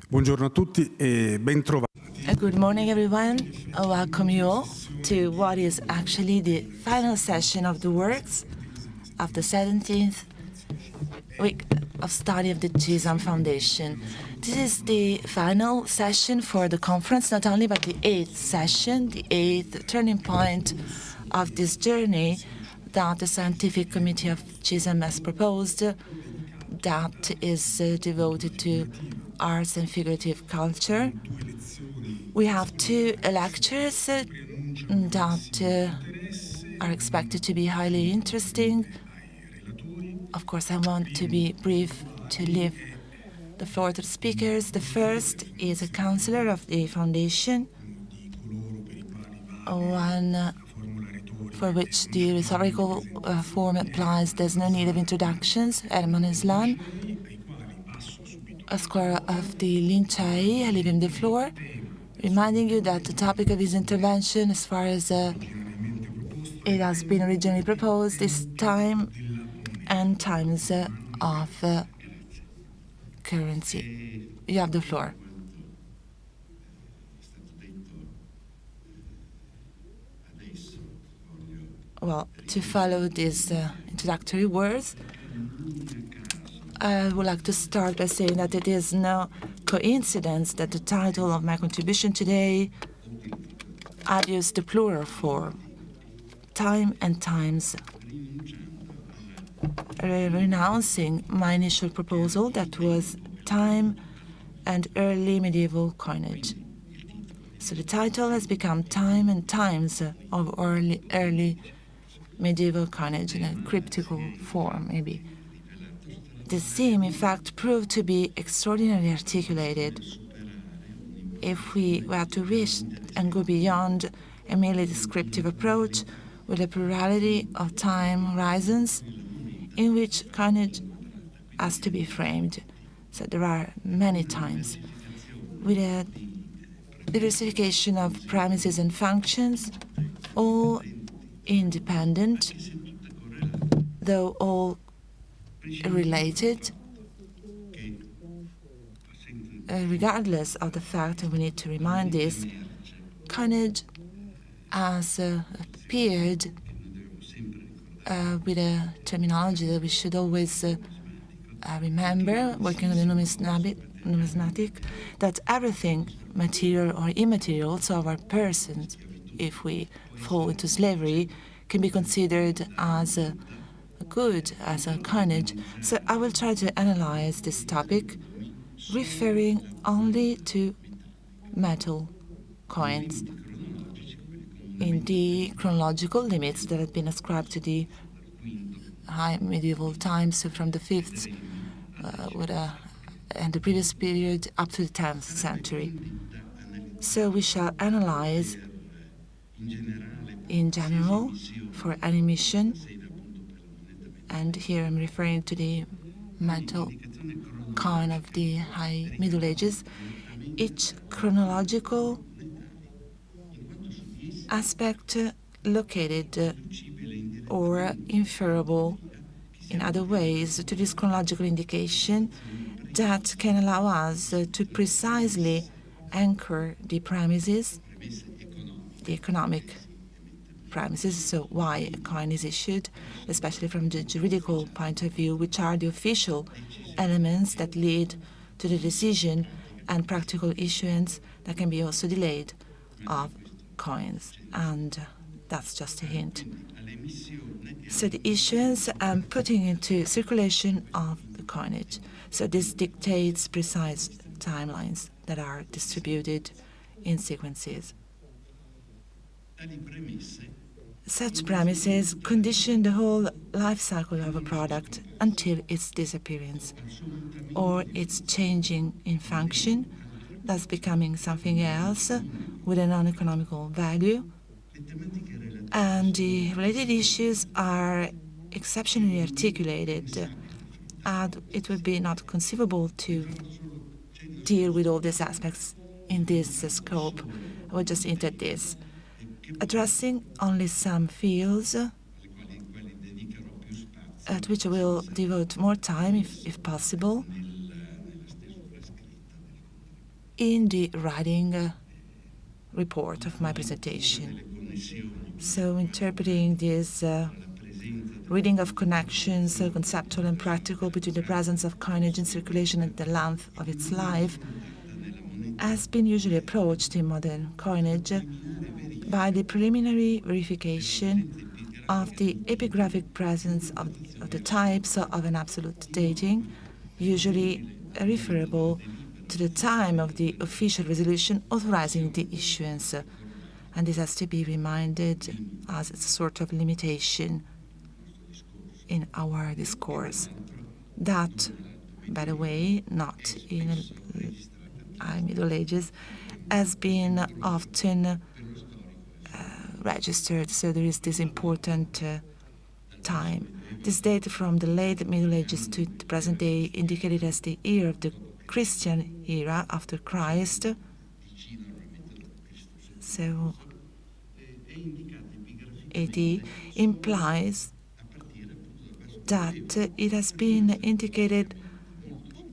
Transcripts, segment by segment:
Buongiorno a tutti e ben trovati. Good morning, everyone. I welcome you all to what is actually the final session of the works of the 17th week of study of the Cisam Foundation. This is the final session for the conference, not only but the 8th session, the 8th turning point of this journey that the Scientific Committee of Cisam has proposed, that is devoted to arts and figurative culture. We have two lectures that are expected to be highly interesting. Of course, I want to be brief to leave the floor to the speakers. The first is a counselor of the foundation, one for which the rhetorical form applies. There's no need of introductions. ARSLAN, a scholar of the Lincei. I leave him the floor, reminding you that the topic of his intervention, as far as it has been originally proposed, is time and times of currency. You have the floor. Well, to follow these introductory words, I would like to start by saying that it is no coincidence that the title of my contribution today argues the plural form, time and times, renouncing my initial proposal that was time and early medieval coinage. So the title has become Time and Times of early medieval coinage in a cryptical form, maybe. This theme, in fact, proved to be extraordinarily articulated. If we were to wish and go beyond a merely descriptive approach with a plurality of time horizons in which coinage has to be framed. So there are many times, with a diversification of premises and functions, all independent, though all related, regardless of the fact, and we need to remind this, coinage has appeared with a terminology that we should always remember, working on the numismatic, that everything, material or immaterial, also our persons, if we fall into slavery, can be considered as a good, as a coinage. So I will try to analyze this topic, referring only to metal coins in the chronological limits that have been ascribed to the high medieval times from the 5th and the previous period up to the 10th century. So we shall analyze in general for any mission, and here I'm referring to the metal coin of the High Middle Ages, each chronological aspect located or inferable in other ways to this chronological indication that can allow us to precisely anchor the premises, the economic premises, so why a coin is issued, especially from the juridical point of view, which are the official elements that lead to the decision and practical issuance that can be also delayed of coins. And that's just a hint. So the issuance and putting into circulation of the coinage. So this dictates precise timelines that are distributed in sequences. Such premises condition the whole life cycle of a product until its disappearance, or its changing in function, thus becoming something else with a non-economical value. And the related issues are exceptionally articulated, and it would be not conceivable to deal with all these aspects in this scope. I will just hint at this, addressing only some fields at which I will devote more time, if possible, in the writing report of my presentation. So interpreting this reading of connections, conceptual and practical, between the presence of coinage in circulation and the length of its life, has been usually approached in modern coinage by the preliminary verification of the epigraphic presence of the types of an absolute dating, usually referable to the time of the official resolution authorizing the issuance. And this has to be reminded as a sort of limitation in our discourse. That, by the way, not in the Middle Ages, has been often registered, so there is this important time. This date from the late Middle Ages to the present day indicated as the year of the Christian era after Christ. So AD implies that it has been indicated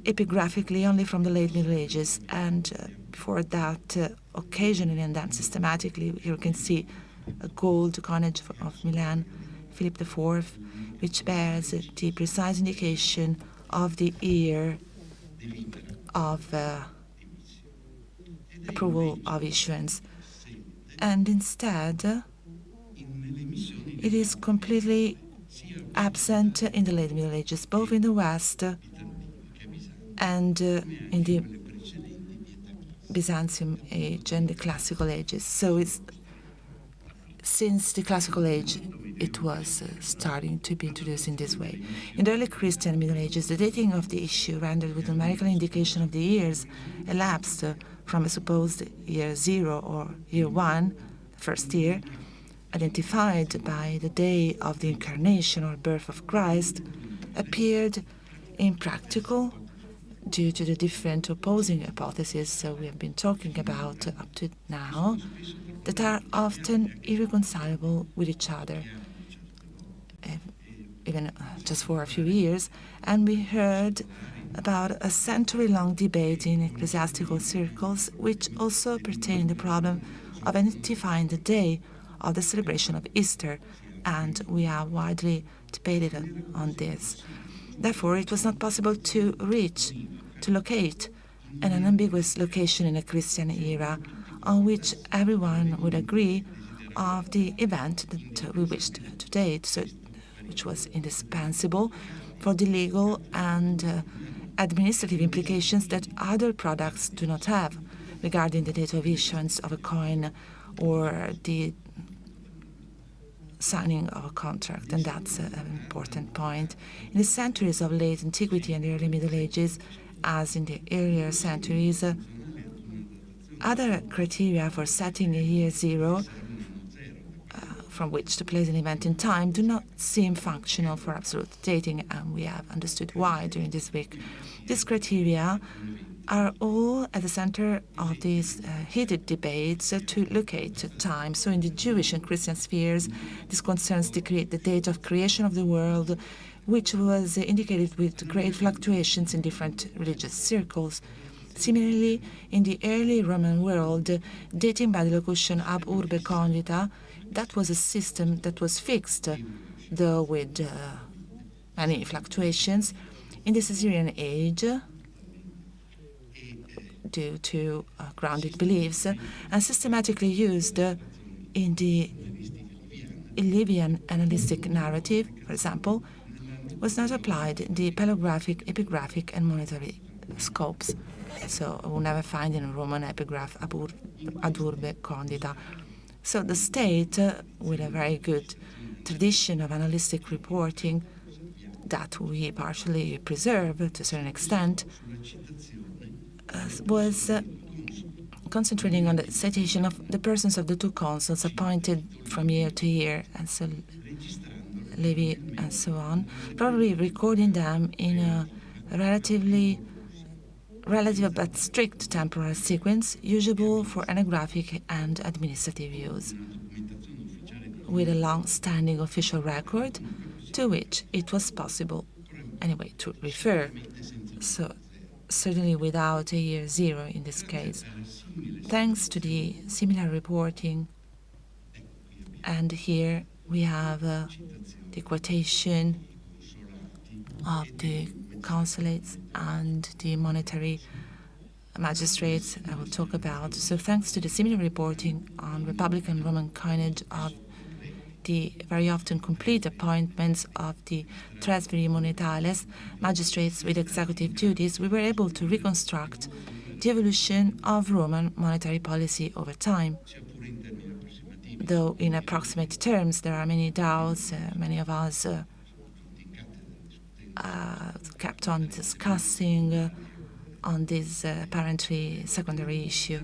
epigraphically only from the late Middle Ages, and before that, occasionally and then systematically. Here you can see a gold coinage of Milan, Philip IV, which bears the precise indication of the year of approval of issuance. And instead, it is completely absent in the late Middle Ages, both in the West and in the Byzantium age and the classical ages. So it's since the classical age it was starting to be introduced in this way. In the early Christian Middle Ages, the dating of the issue rendered with numerical indication of the years elapsed from a supposed year 0 or year 1, the first year, identified by the day of the incarnation or birth of Christ, appeared impractical due to the different opposing hypotheses we have been talking about up to now, that are often irreconcilable with each other, even just for a few years. And we heard about a century-long debate in ecclesiastical circles, which also pertained to the problem of identifying the day of the celebration of Easter, and we have widely debated on this. Therefore, it was not possible to locate an unambiguous location in a Christian era on which everyone would agree of the event that we wished to date, so which was indispensable for the legal and administrative implications that other products do not have regarding the date of issuance of a coin or the signing of a contract, and that's an important point. In the centuries of late antiquity and the early Middle Ages, as in the earlier centuries, other criteria for setting a year 0 from which to place an event in time do not seem functional for absolute dating, and we have understood why during this week. These criteria are all at the center of these heated debates to locate time. So in the Jewish and Christian spheres, this concerns the date of creation of the world, which was indicated with great fluctuations in different religious circles. Similarly, in the early Roman world, dating by the locution ab urbe condita, that was a system that was fixed, though with many fluctuations. In the Caesarean age, due to grounded beliefs, and systematically used in the Livian analytic narrative, for example, was not applied in the paleographic, epigraphic, and monetary scopes. So we'll never find in a Roman epigraph ad urbe condita. So the state, with a very good tradition of analytic reporting that we partially preserve to a certain extent, was concentrating on the citation of the persons of the two consuls appointed from year to year, and so Levi and so on, probably recording them in a relative but strict temporal sequence, usable for ethnographic and administrative use. With a long-standing official record, to which it was possible, anyway, to refer. So certainly without a year zero in this case. Thanks to the similar reporting, and here we have the quotation of the consulates and the monetary magistrates I will talk about. So thanks to the similar reporting on Republican Roman coinage of the very often complete appointments of the Tresveri Monetales, magistrates with executive duties, we were able to reconstruct the evolution of Roman monetary policy over time. Though in approximate terms, there are many doubts, many of us kept on discussing on this apparently secondary issue.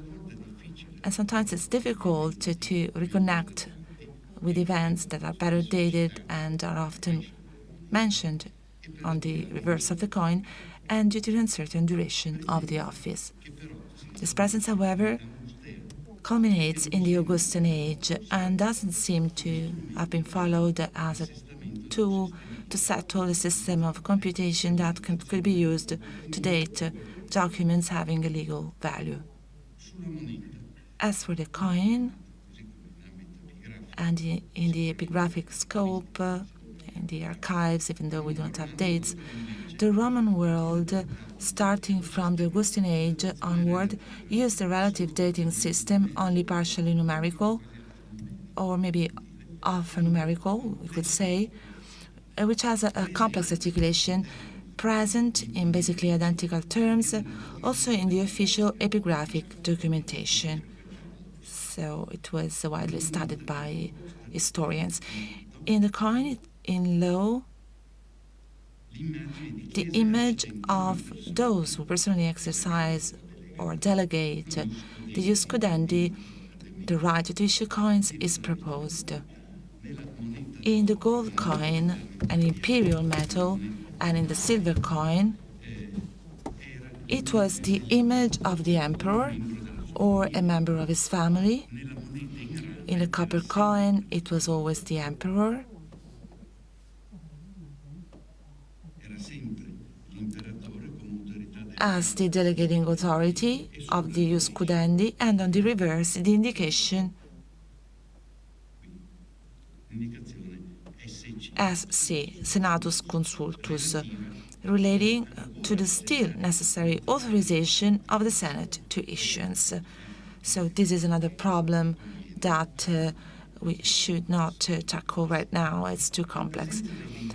And sometimes it's difficult to reconnect with events that are better dated and are often mentioned on the reverse of the coin, and due to the uncertain duration of the office. This presence, however, culminates in the Augustan age and doesn't seem to have been followed as a tool to settle a system of computation that could be used to date documents having a legal value. As for the coin, and in the epigraphic scope, in the archives, even though we don't have dates, the Roman world, starting from the Augustan age onward, used a relative dating system only partially numerical, or maybe alphanumerical, we could say, which has a complex articulation present in basically identical terms, also in the official epigraphic documentation. So it was widely studied by historians. In the coin, in law, the image of those who personally exercise or delegate the jus cudendi, the right to issue coins, is proposed. In the gold coin, an imperial metal, and in the silver coin, it was the image of the emperor or a member of his family. In the copper coin, it was always the emperor. As the delegating authority of the jus cudendi, and on the reverse, the indication SC, Senatus Consultus, relating to the still necessary authorization of the Senate to issuance. So this is another problem that we should not tackle right now. It's too complex.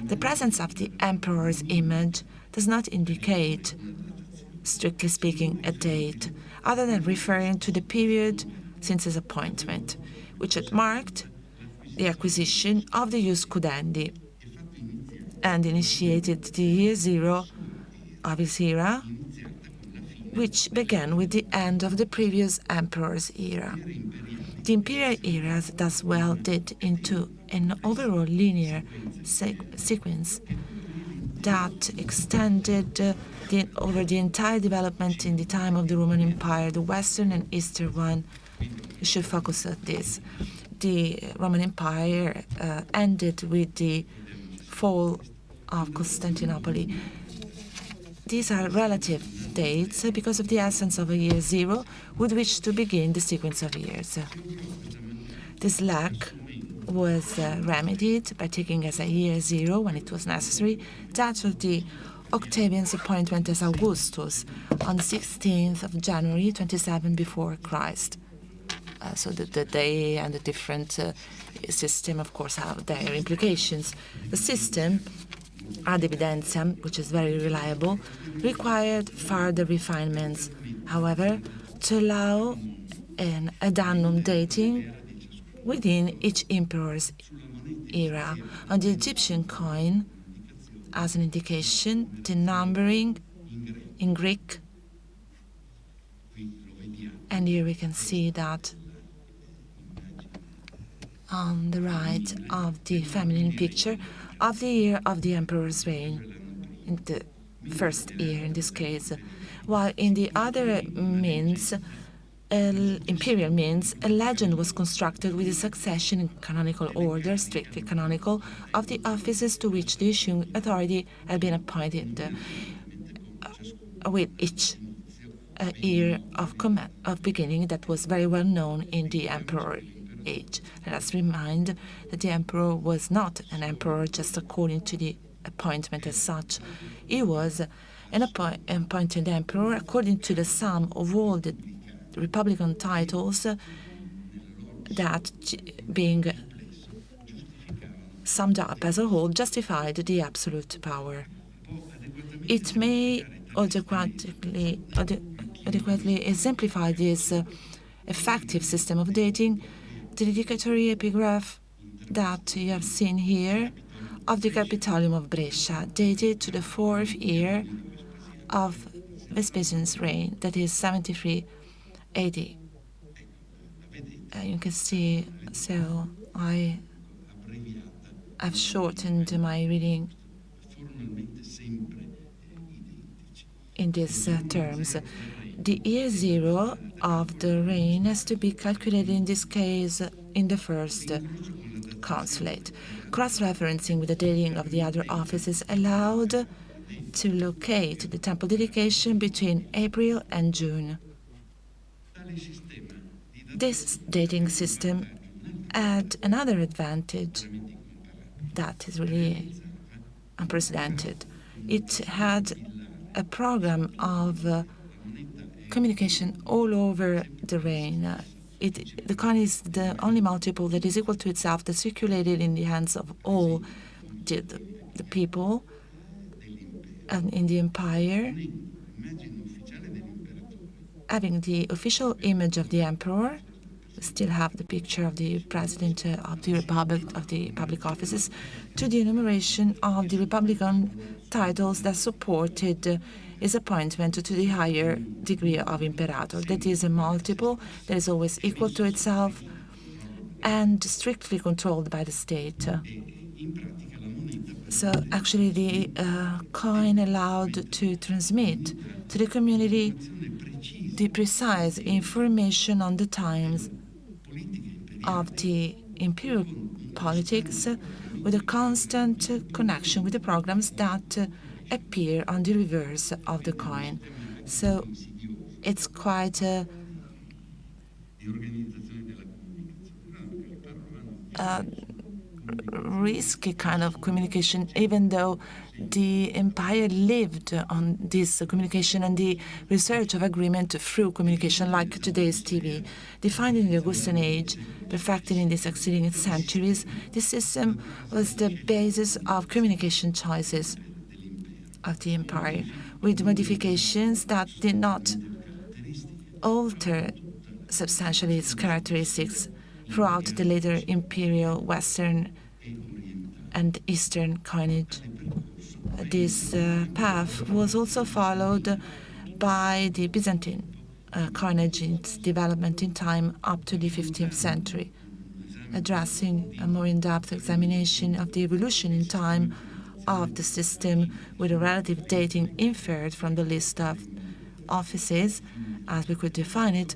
The presence of the emperor's image does not indicate, strictly speaking, a date, other than referring to the period since his appointment, which had marked the acquisition of the jus cudendi and initiated the year zero of his era, which began with the end of the previous emperor's era. The imperial eras thus well did into an overall linear sequence that extended over the entire development in the time of the Roman Empire, the Western and Eastern one. We should focus on this. The Roman Empire ended with the fall of Constantinople. These are relative dates because of the essence of a year zero with which to begin the sequence of years. This lack was remedied by taking as a year zero, when it was necessary, that of the Octavian's appointment as Augustus on the 16th of January, 27 before Christ. So the day and the different system, of course, have their implications. The system, ad evidentiam, which is very reliable, required further refinements, however, to allow an ad annum dating within each emperor's era. On the Egyptian coin, as an indication, the numbering in Greek, and here we can see that on the right of the feminine picture of the year of the emperor's reign, in the first year in this case, while in the other means imperial means a legend was constructed with a succession in canonical order, strictly canonical, of the offices to which the issuing authority had been appointed, with each year of beginning that was very well known in the emperor age. Let us remind that the emperor was not an emperor just according to the appointment as such. He was an appointed emperor according to the sum of all the republican titles that, being summed up as a whole, justified the absolute power. It may adequately exemplify this effective system of dating the dedicatory epigraph that you have seen here of the Capitolium of Brescia, dated to the 4th year of Vespasian's reign, that is 73 AD. You can see, so I have shortened my reading in these terms. The year zero of the reign has to be calculated in this case in the first consulate. Cross-referencing with the dating of the other offices allowed to locate the temple dedication between April and June. This dating system had another advantage that is really unprecedented. It had a program of communication all over the reign. The coin is the only multiple that is equal to itself that circulated in the hands of all the people in the empire, having the official image of the emperor. We still have the picture of the president of the republic, of the public offices, to the enumeration of the republican titles that supported his appointment to the higher degree of imperator. That is a multiple that is always equal to itself and strictly controlled by the state. So actually the coin allowed to transmit to the community the precise information on the times of the imperial politics with a constant connection with the programs that appear on the reverse of the coin. So it's quite a risky kind of communication, even though the empire lived on this communication and the research of agreement through communication, like today's TV. Defined in the Augustan age, perfected in the succeeding centuries, this system was the basis of communication choices of the empire, with modifications that did not alter substantially its characteristics throughout the later imperial Western and Eastern coinage. This path was also followed by the Byzantine coinage in its development in time up to the 15th century, addressing a more in-depth examination of the evolution in time of the system with a relative dating inferred from the list of offices, as we could define it.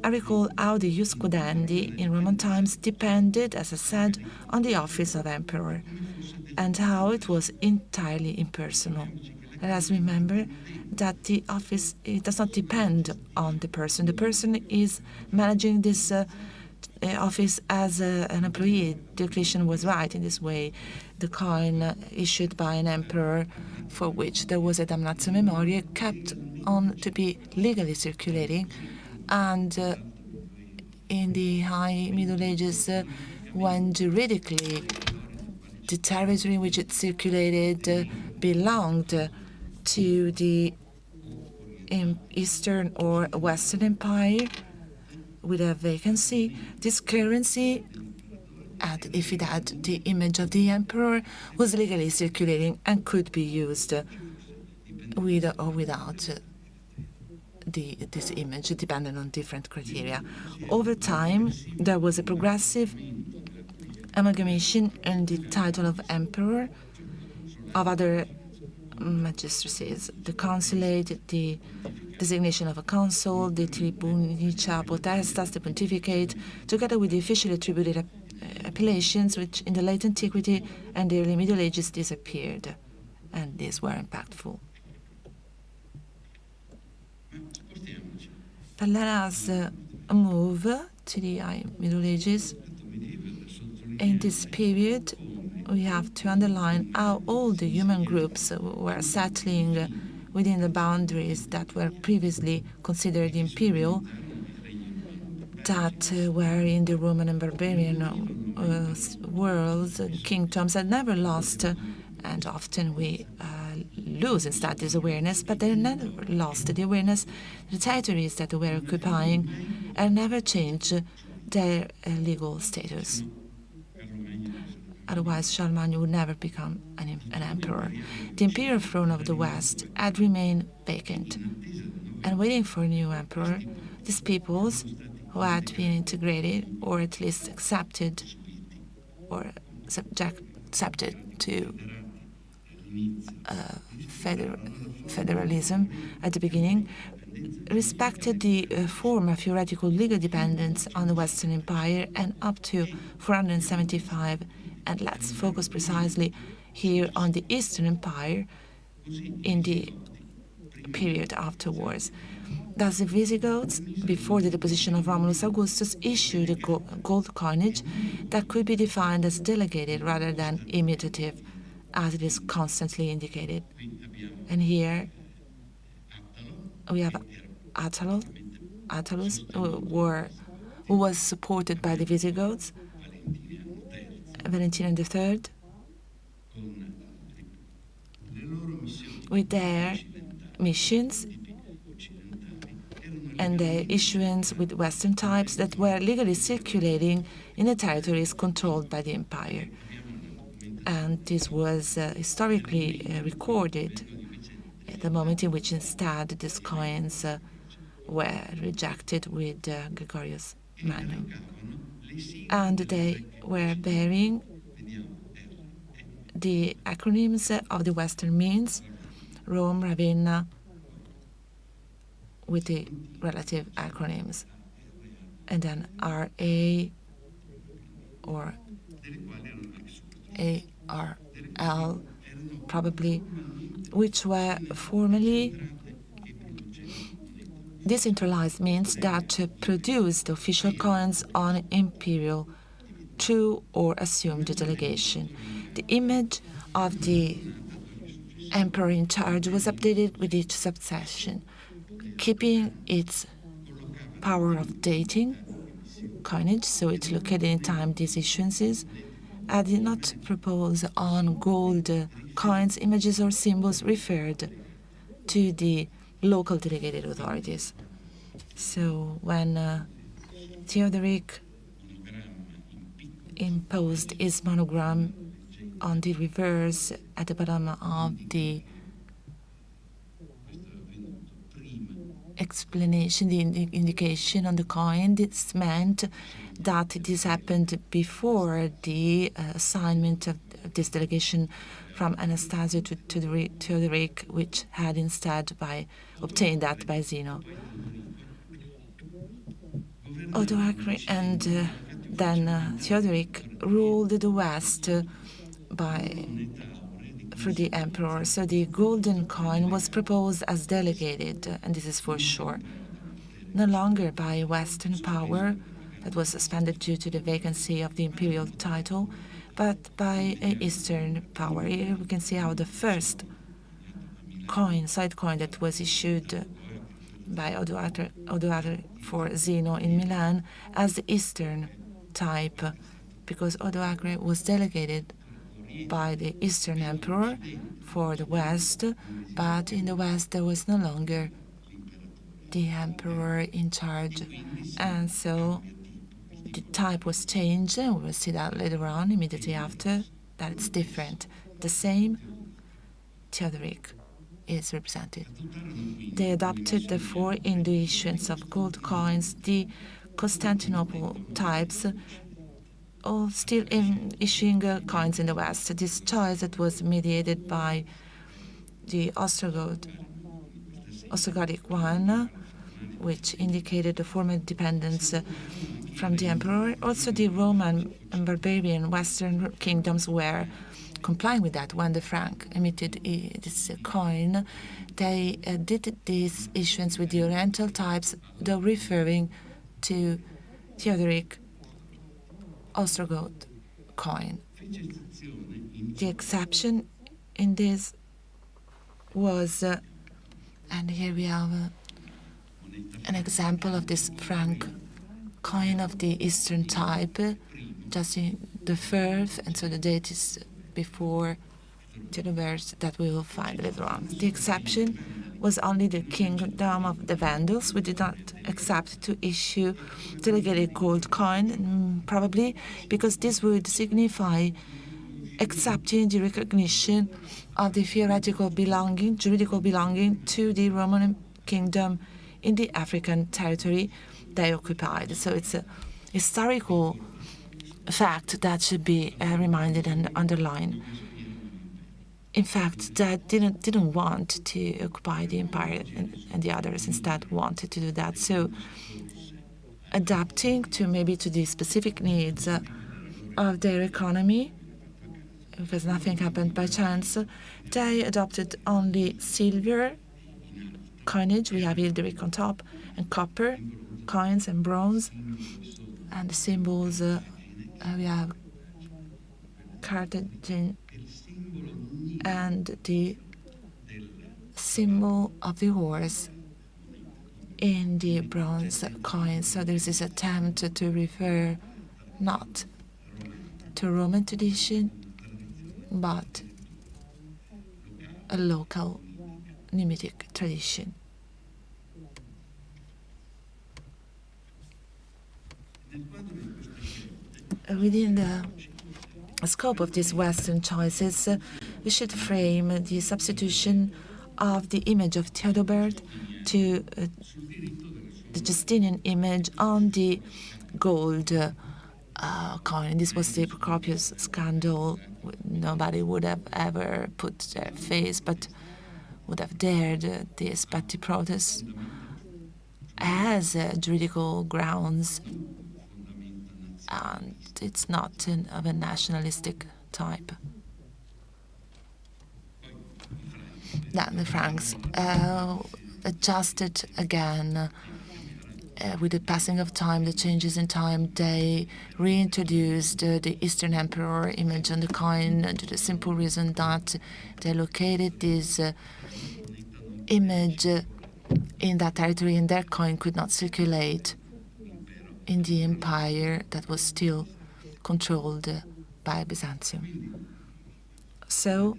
I recall how the ius cudendi in Roman times depended, as I said, on the office of emperor, and how it was entirely impersonal. Let us remember that the office does not depend on the person. The person is managing this office as an employee. Diocletian was right in this way. The coin issued by an emperor, for which there was a damnatio memoriae, kept on to be legally circulating. And in the High Middle Ages, when juridically the territory in which it circulated belonged to the Eastern or Western Empire, with a vacancy, this currency, if it had the image of the emperor, was legally circulating and could be used with or without this image, depending on different criteria. Over time, there was a progressive amalgamation in the title of emperor of other magistracies, the consulate, the designation of a consul, the tribunica potestas, the pontificate, together with the officially attributed appellations, which in the late antiquity and the early Middle Ages disappeared, and these were impactful. But let us move to the Middle Ages. In this period, we have to underline how all the human groups were settling within the boundaries that were previously considered imperial, that were in the Roman and barbarian worlds and kingdoms, had never lost, and often we lose instead this awareness, but they never lost the awareness, the territories that they were occupying, and never changed their legal status. Otherwise, Charlemagne would never become an emperor. The imperial throne of the West had remained vacant. And waiting for a new emperor, these peoples who had been integrated, or at least accepted, or accepted to federalism at the beginning, respected the former theoretical legal dependence on the Western Empire and up to 475. And let's focus precisely here on the Eastern Empire in the period afterwards. Thus, the Visigoths, before the deposition of Romulus Augustus, issued a gold coinage that could be defined as delegated rather than imitative, as it is constantly indicated. And here we have Attalus, who was supported by the Visigoths, Valentinian III, with their missions and their issuance with Western types that were legally circulating in the territories controlled by the empire. And this was historically recorded at the moment in which instead these coins were rejected with Gregorius Magnum. And they were bearing the acronyms of the Western means, Rome, Ravenna, with the relative acronyms, and then RA or ARL, probably, which were formerly decentralized means that produced official coins on imperial true or assumed delegation. The image of the emperor in charge was updated with each succession, keeping its power of dating coinage, so it located in time these issuances. I did not propose on gold coins, images or symbols referred to the local delegated authorities. So when Theodoric imposed his monogram on the reverse at the bottom of the explanation, the indication on the coin, this meant that this happened before the assignment of this delegation from Anastasio to Theodoric, which had instead obtained that by Zeno. Odoacre and then Theodoric ruled the West through the emperor. So the golden coin was proposed as delegated, and this is for sure, no longer by Western power that was suspended due to the vacancy of the imperial title, but by Eastern power. Here we can see how the first side coin that was issued by Odoacre for Zeno in Milan as the Eastern type, because Odoacre was delegated by the Eastern Emperor for the West, but in the West there was no longer the Emperor in charge, and so the type was changed, and we will see that later on, immediately after, that it's different. The same Theodoric is represented. They adopted, therefore, in the issuance of gold coins, the Constantinople types, all still issuing coins in the West. This choice that was mediated by the Ostrogothic one, which indicated the former dependence from the emperor. Also, the Roman and barbarian Western kingdoms were complying with that. When the franc emitted this coin, they did this issuance with the Oriental types, though referring to Theodoric Ostrogoth coin. The exception in this was, and here we have an example of this franc coin of the Eastern type, just in the firth, and so the date is before Theodobert that we will find later on. The exception was only the kingdom of the Vandals. We did not accept to issue delegated gold coin, probably because this would signify accepting the recognition of the theoretical belonging, juridical belonging to the Roman kingdom in the African territory they occupied. So it's a historical fact that should be reminded and underlined. In fact, that didn't want to occupy the empire, and the others instead wanted to do that. So adapting to maybe to the specific needs of their economy, because nothing happened by chance, they adopted only silver coinage. We have Hilderic on top, and copper coins and bronze, and the symbols. We have Carthagine and the symbol of the horse in the bronze coins. So there's this attempt to refer not to Roman tradition, but a local numismatic tradition. Within the scope of these Western choices, we should frame the substitution of the image of Theodobert to the Justinian image on the gold coin. This was the Procopius scandal. Nobody would have ever put their face, but would have dared this. But the protest has juridical grounds, and it's not of a nationalistic type. Then the Franks adjusted again with the passing of time, the changes in time. They reintroduced the Eastern Emperor image on the coin due to the simple reason that they located this image in that territory, and their coin could not circulate in the empire that was still controlled by Byzantium. So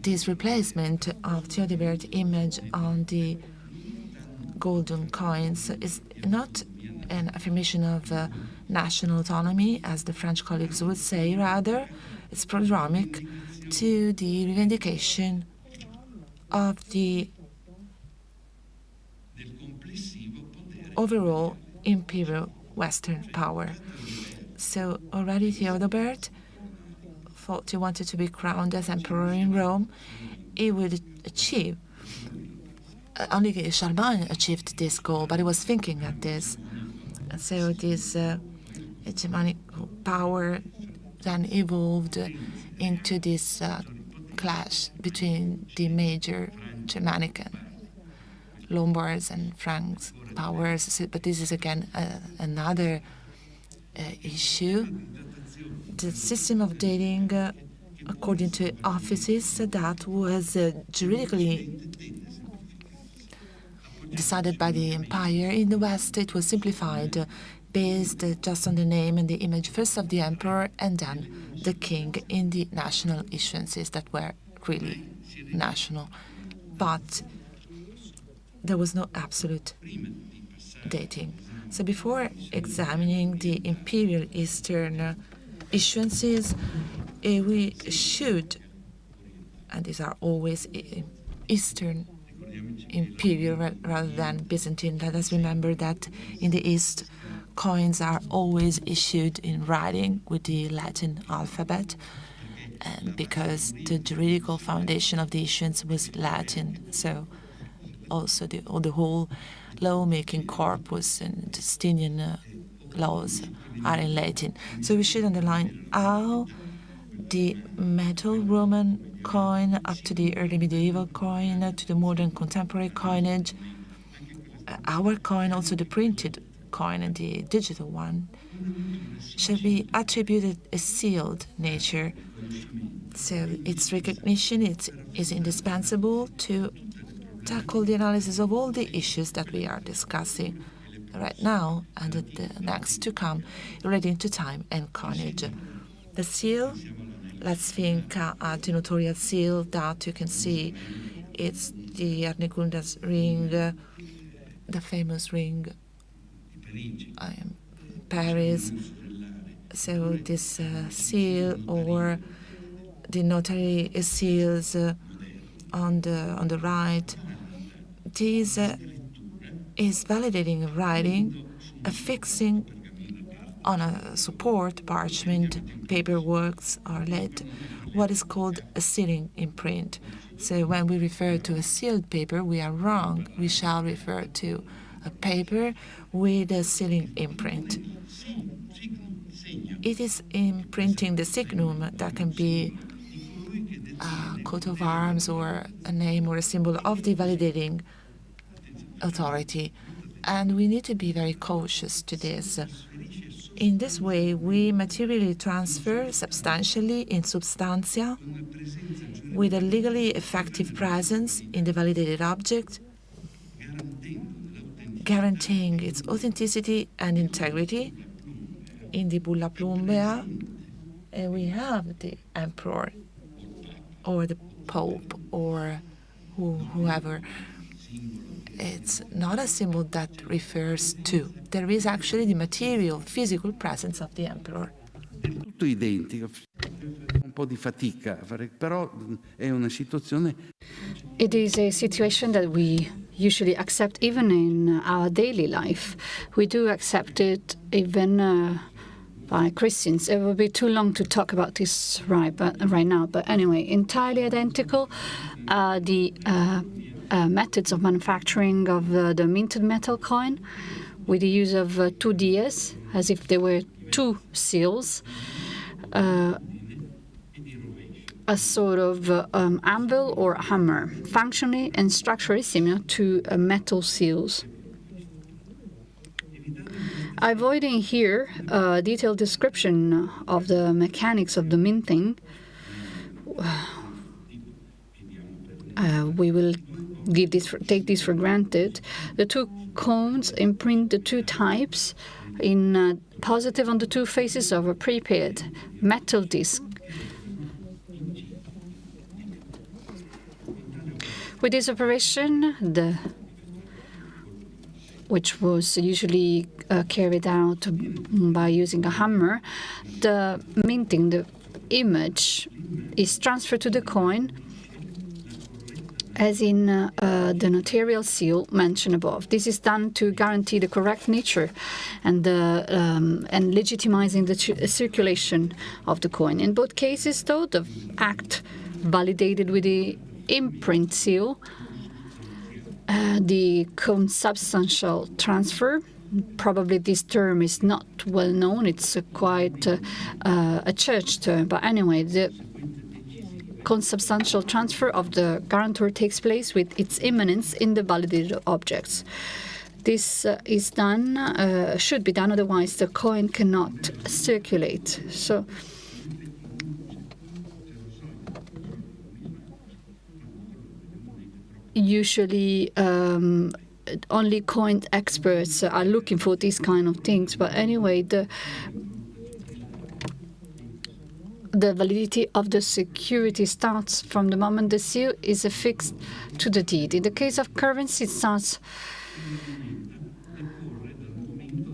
this replacement of Theodebert image on the golden coins is not an affirmation of national autonomy, as the French colleagues would say. Rather, it's prodromic to the revindication of the overall imperial Western power. So already Theodobert thought he wanted to be crowned as emperor in Rome. He would achieve. Only Charlemagne achieved this goal, but he was thinking at this. And so this hegemonic power then evolved into this clash between the major Germanic and Lombards and Franks powers. But this is again another issue. The system of dating, according to offices, that was juridically decided by the empire. In the West, it was simplified, based just on the name and the image, first of the emperor and then the king in the national issuances that were really national. But there was no absolute dating. So before examining the imperial Eastern issuances, we should, and these are always Eastern imperial rather than Byzantine. Let us remember that in the East, coins are always issued in writing with the Latin alphabet, and because the juridical foundation of the issuance was Latin, so also the whole lawmaking corpus and Justinian laws are in Latin. So we should underline how the metal Roman coin up to the early medieval coin to the modern contemporary coinage, our coin, also the printed coin and the digital one, shall be attributed a sealed nature. So its recognition is indispensable to tackle the analysis of all the issues that we are discussing right now and the next to come relating to time and coinage. The seal, let's think at the notarial seal that you can see. It's the Arnegundas ring, the famous ring in Paris. So this seal or the notary seals on the right, this is validating writing, affixing on a support, parchment, paperworks or lead, what is called a sealing imprint. So when we refer to a sealed paper, we are wrong. We shall refer to a paper with a sealing imprint. It is imprinting the signum that can be a coat of arms or a name or a symbol of the validating authority. And we need to be very cautious to this. In this way, we materially transfer substantially in substantia with a legally effective presence in the validated object, guaranteeing its authenticity and integrity. In the bulla plumbea, we have the emperor or the pope or whoever. It's not a symbol that refers to. There is actually the material, physical presence of the emperor. Tutto identico, un po' di fatica, però è una situazione. It is a situation that we usually accept even in our daily life. We do accept it even by Christians. It would be too long to talk about this right now. But anyway, entirely identical. The methods of manufacturing of the minted metal coin with the use of two dies, as if they were two seals, a sort of anvil or hammer, functionally and structurally similar to metal seals. Avoiding here a detailed description of the mechanics of the minting, we will take this for granted. The two cones imprint the two types in positive on the two faces of a prepared metal disc. With this operation, which was usually carried out by using a hammer, the minting, the image, is transferred to the coin, as in the notarial seal mentioned above. This is done to guarantee the correct nature and legitimizing the circulation of the coin. In both cases, though, the act validated with the imprint seal, the consubstantial transfer. Probably this term is not well known. It's quite a church term. But anyway, the consubstantial transfer of the guarantor takes place with its immanence in the validated objects. This is done, should be done, otherwise the coin cannot circulate. So usually only coin experts are looking for these kind of things. But anyway, the validity of the security starts from the moment the seal is affixed to the deed. In the case of currency, it starts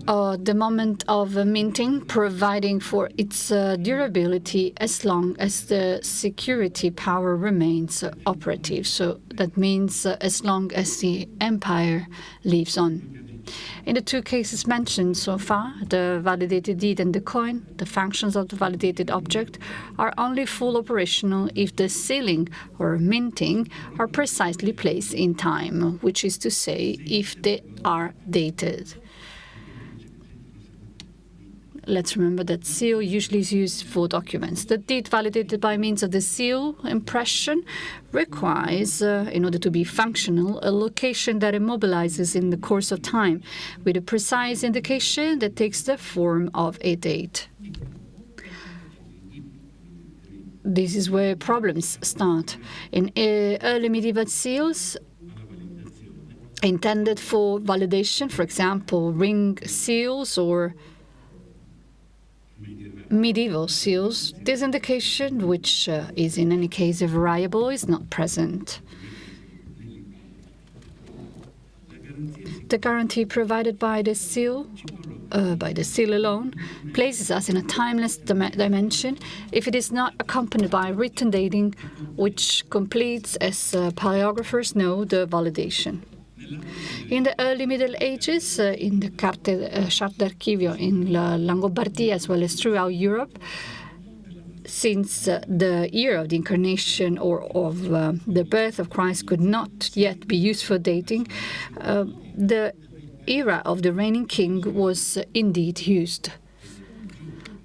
the moment of minting, providing for its durability as long as the security power remains operative. So that means as long as the empire lives on. In the two cases mentioned so far, the validated deed and the coin, the functions of the validated object are only full operational if the sealing or minting are precisely placed in time, which is to say, if they are dated. Let's remember that seal usually is used for documents. The deed validated by means of the seal impression requires, in order to be functional, a location that immobilizes in the course of time with a precise indication that takes the form of a date. This is where problems start. In early medieval seals, intended for validation, for example, ring seals or medieval seals, this indication, which is in any case a variable, is not present. The guarantee provided by the seal alone, places us in a timeless dimension if it is not accompanied by written dating, which completes, as paleographers know, the validation. In the early Middle Ages, in the Charte d'Archivio in Langobardia, as well as throughout Europe, since the year of the incarnation or of the birth of Christ could not yet be used for dating, the era of the reigning king was indeed used.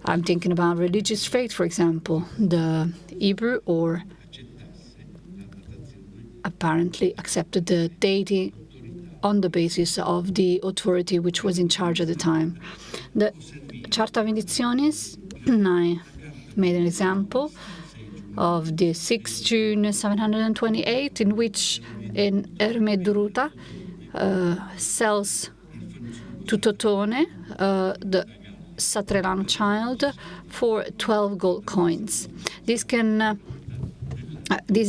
I'm thinking about religious faith, for example. The Hebrew or apparently accepted the dating on the basis of the authority which was in charge at the time. The Charta Vindizionis, I made an example of the 6 June 728, in which Erme Duruta sells to Totone, the Satrelano child, for 12 gold coins. This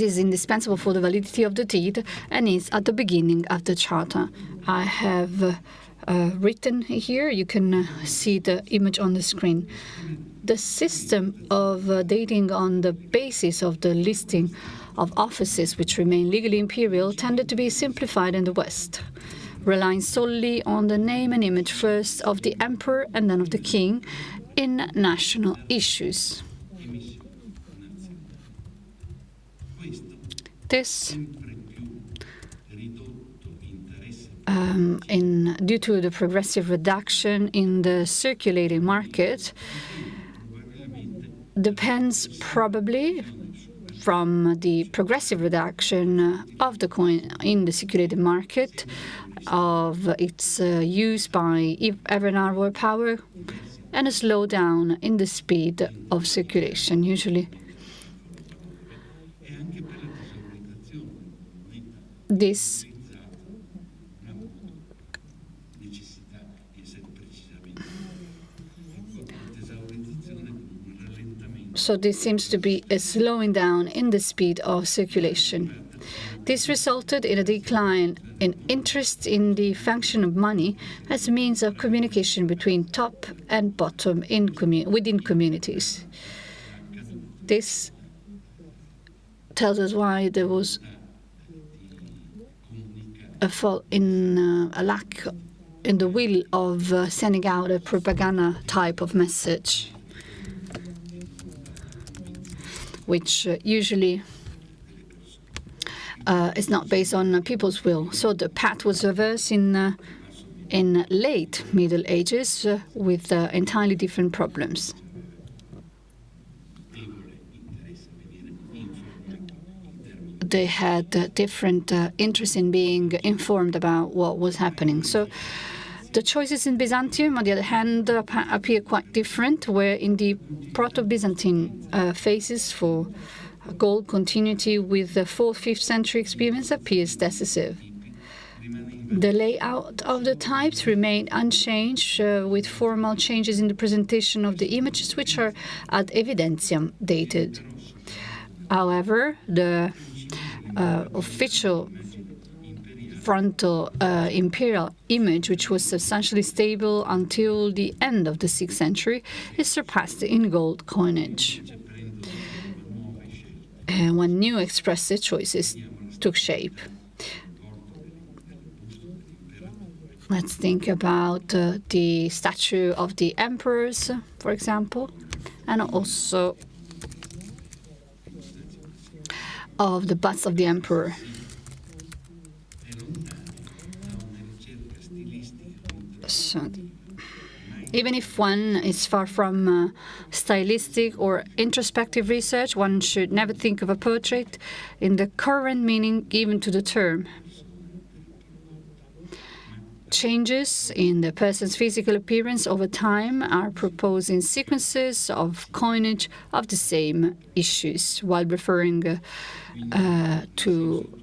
is indispensable for the validity of the deed and is at the beginning of the charter. I have written here, you can see the image on the screen. The system of dating on the basis of the listing of offices which remain legally imperial tended to be simplified in the West, relying solely on the name and image first of the emperor and then of the king in national issues. This, due to the progressive reduction in the circulating market, depends probably from the progressive reduction of the coin in the circulating market, of its use by ever narrower power, and a slowdown in the speed of circulation, usually. This seems to be a slowing down in the speed of circulation. This resulted in a decline in interest in the function of money as a means of communication between top and bottom within communities. This tells us why there was a lack in the will of sending out a propaganda type of message, which usually is not based on people's will. So the path was reversed in late Middle Ages with entirely different problems. They had different interests in being informed about what was happening. So the choices in Byzantium, on the other hand, appear quite different, where in the Proto-Byzantine phases for gold continuity with the 4th, 5th century experience appears decisive. The layout of the types remained unchanged, with formal changes in the presentation of the images, which are ad evidentiam dated. However, the official frontal imperial image, which was substantially stable until the end of the 6th century, is surpassed in gold coinage, when new expressive choices took shape. Let's think about the statue of the emperors, for example, and also of the busts of the emperor. So, even if one is far from stylistic or introspective research, one should never think of a portrait in the current meaning given to the term. Changes in the person's physical appearance over time are proposed in sequences of coinage of the same issues, while referring to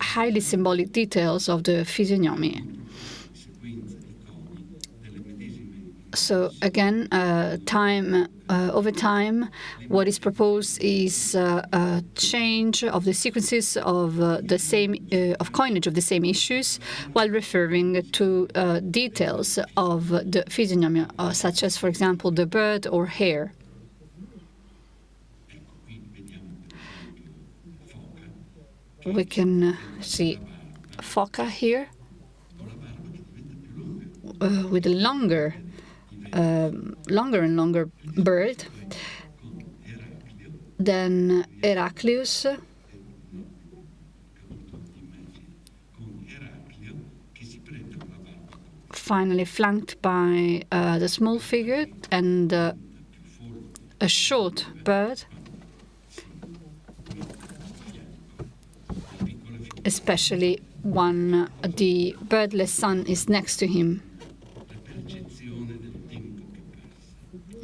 highly symbolic details of the physiognomy. So again, over time, what is proposed is a change of the sequences of the same of coinage of the same issues, while referring to details of the physiognomy, such as, for example, the bird or hair. We can see foca here with a longer and longer bird than Heraclius, finally flanked by the small figure and a short bird, especially when the birdless sun is next to him.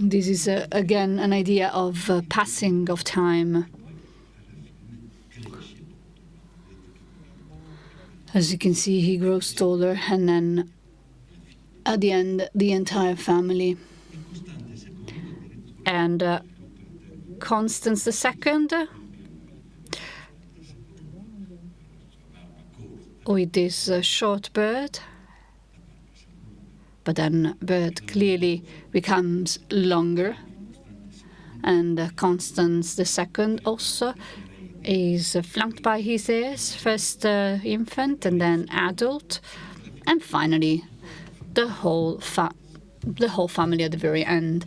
This is, again, an idea of passing of time. As you can see, he grows taller, and then at the end, the entire family. And Constance II, with this short bird, but then bird clearly becomes longer. And Constance II also is flanked by his heirs, first infant and then adult, and finally the whole family at the very end.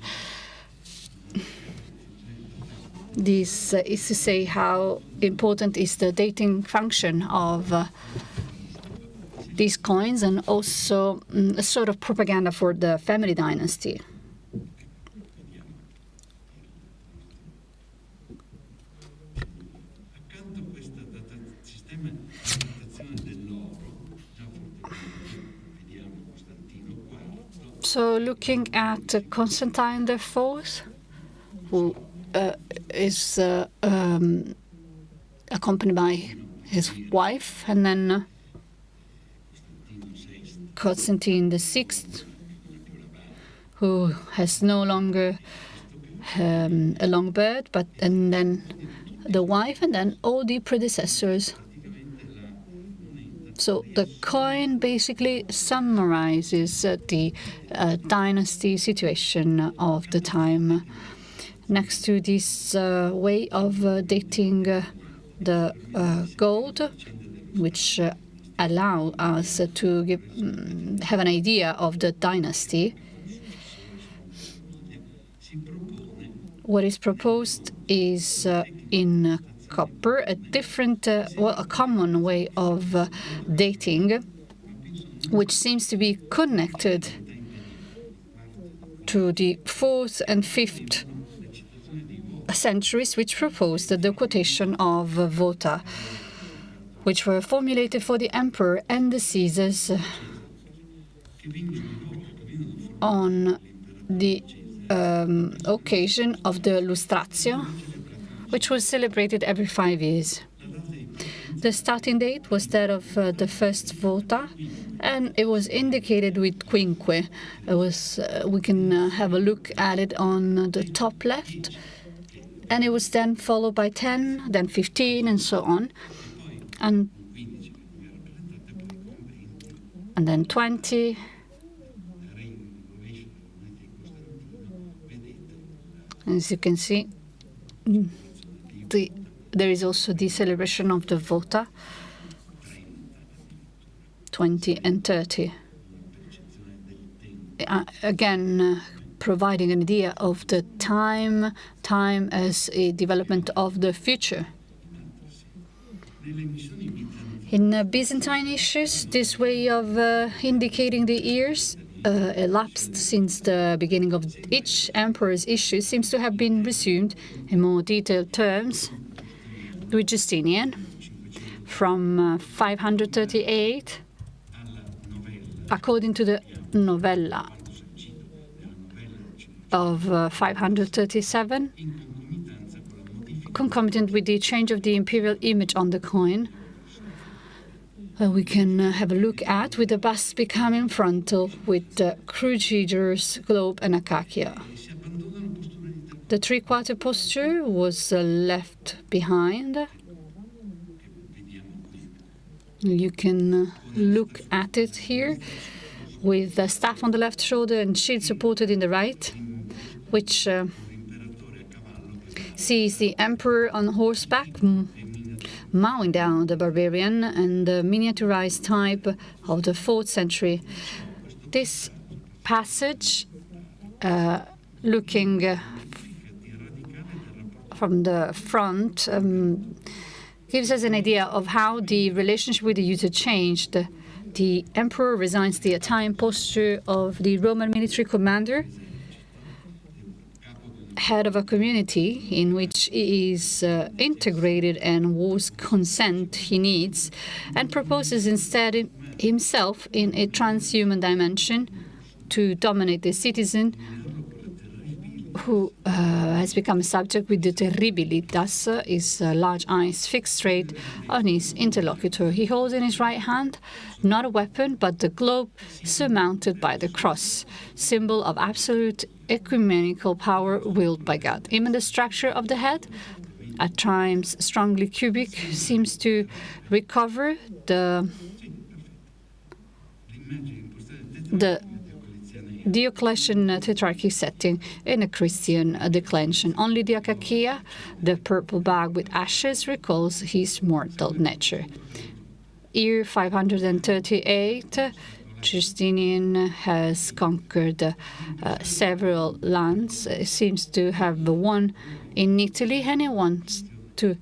This is to say how important is the dating function of these coins, and also a sort of propaganda for the family dynasty. So looking at Constantine IV, who is accompanied by his wife, and then Constantine VI, who has no longer a long beard, and then the wife, and then all the predecessors. So the coin basically summarizes the dynasty situation of the time. Next to this way of dating the gold, which allow us to have an idea of the dynasty, what is proposed is in copper a different, a common way of dating, which seems to be connected to the 4th and 5th centuries, which proposed the quotation of vota, which were formulated for the emperor and the Caesars on the occasion of the Lustratio, which was celebrated every 5 years. The starting date was that of the first vota, and it was indicated with quinque. It was we can have a look at it on the top left, and it was then followed by 10, then 15, and so on. And then 20. As you can see, there is also the celebration of the vota, 20 and 30. Again, providing an idea of the time as a development of the future. In Byzantine issues, this way of indicating the years elapsed since the beginning of each emperor's issue seems to have been resumed in more detailed terms with Justinian from 538, according to the novella of 537, concomitant with the change of the imperial image on the coin. We can have a look at with the bust becoming frontal with the cruciger's globe and acacia. The three-quarter posture was left behind. You can look at it here with the staff on the left shoulder and shield supported in the right, which sees the emperor on horseback mowing down the barbarian, and the miniaturized type of the 4th century. This passage, looking from the front, gives us an idea of how the relationship with the user changed. The emperor resigns the Italian posture of the Roman military commander, head of a community in which he is integrated and whose consent he needs, and proposes instead himself in a transhuman dimension to dominate the citizen who has become a subject with the terribili, thus his large eyes fixed straight on his interlocutor. He holds in his right hand not a weapon, but the globe surmounted by the cross, symbol of absolute ecumenical power willed by God. Even the structure of the head, at times strongly cubic, seems to recover the Diocletian tetrarchy setting in a Christian declension. Only the acacia, the purple bag with ashes, recalls his mortal nature. Year 538, Justinian has conquered several lands. He seems to have won in Italy, and he wants to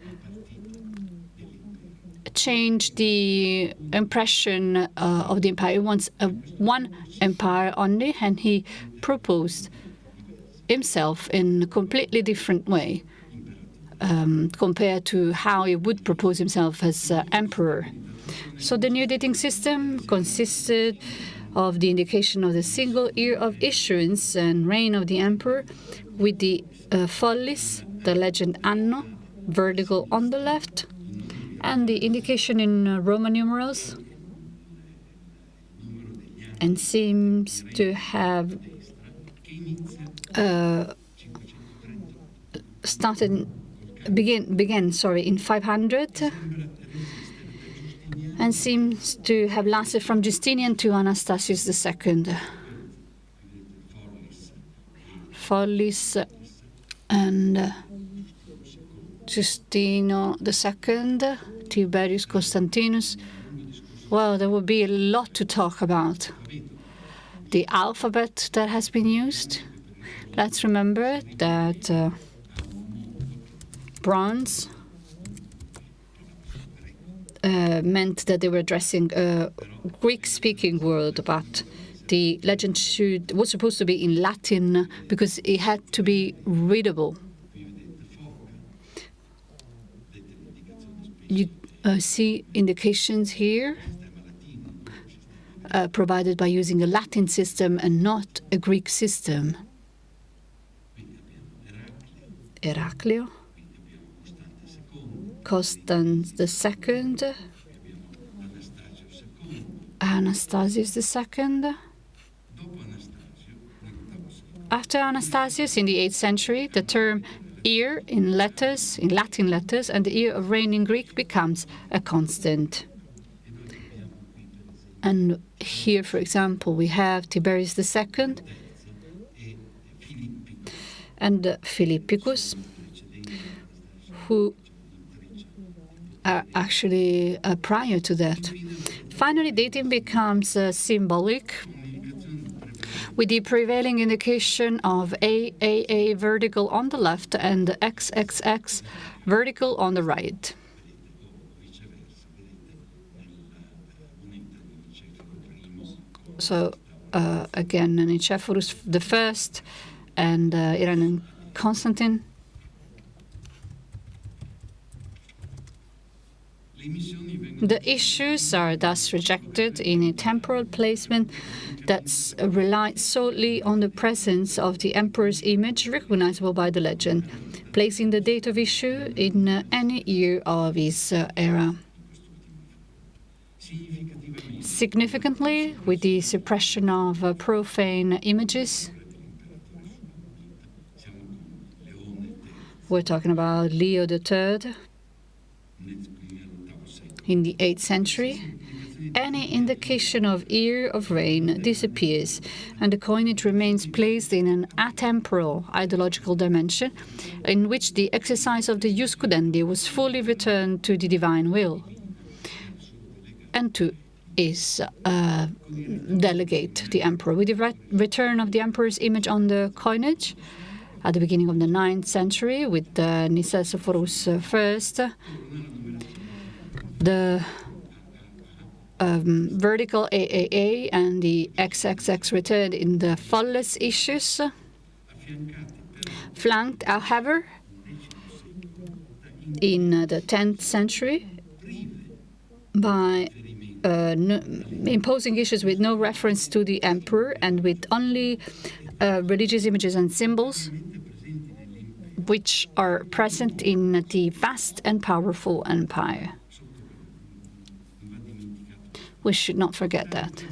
change the impression of the empire. He wants one empire only, and he proposed himself in a completely different way compared to how he would propose himself as emperor. So the new dating system consisted of the indication of the single year of issuance and reign of the emperor, with the follis, the legend anno, vertical on the left, and the indication in Roman numerals, and seems to have began in 500, and seems to have lasted from Justinian to Anastasius II. Follis and Justino II, Tiberius Constantinus. Well, there would be a lot to talk about. The alphabet that has been used. Let's remember that bronze meant that they were addressing a Greek-speaking world, but the legend was supposed to be in Latin because it had to be readable. You see indications here provided by using a Latin system and not a Greek system. Heraclio, Constans II, Anastasius II. After Anastasius, in the 8th century, the term year in Latin letters, and the year of reign in Greek becomes a constant. And here, for example, we have Tiberius II and Philippicus, who are actually prior to that. Finally, dating becomes symbolic with the prevailing indication of AAA vertical on the left and XXX vertical on the right. So again, Nicephorus I and Iranian Constantine. The issues are thus rejected in a temporal placement that relied solely on the presence of the emperor's image recognizable by the legend, placing the date of issue in any year of his era. Significantly, with the suppression of profane images, we're talking about Leo III in the 8th century, any indication of year of reign disappears, and the coinage remains placed in an atemporal ideological dimension in which the exercise of the jus cudendi was fully returned to the divine will and to his delegate, the emperor. With the return of the emperor's image on the coinage at the beginning of the 9th century with Nicephorus I, the vertical AAA and the XXX returned in the faultless issues, flanked, however, in the 10th century by imposing issues with no reference to the emperor and with only religious images and symbols which are present in the vast and powerful empire. We should not forget that.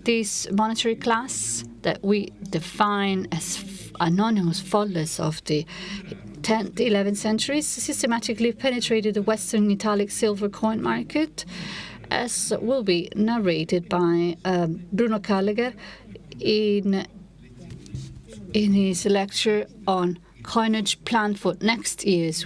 This monetary class that we define as anonymous faultless of the 10th, 11th centuries systematically penetrated the Western italic silver coin market, as will be narrated by Bruno Calleger in his lecture on coinage planned for next years,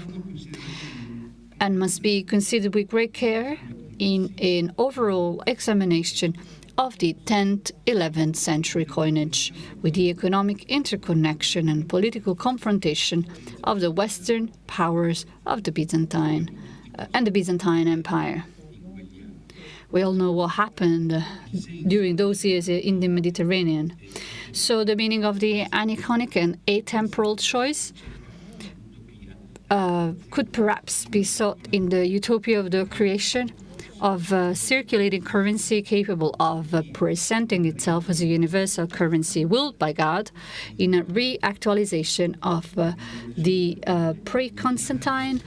and must be considered with great care in an overall examination of the 10th, 11th century coinage, with the economic interconnection and political confrontation of the Western powers of the Byzantine and the Byzantine Empire. We all know what happened during those years in the Mediterranean. So the meaning of the aniconic and atemporal choice could perhaps be sought in the utopia of the creation of a circulating currency capable of presenting itself as a universal currency willed by God in a reactualization of the pre-Constantine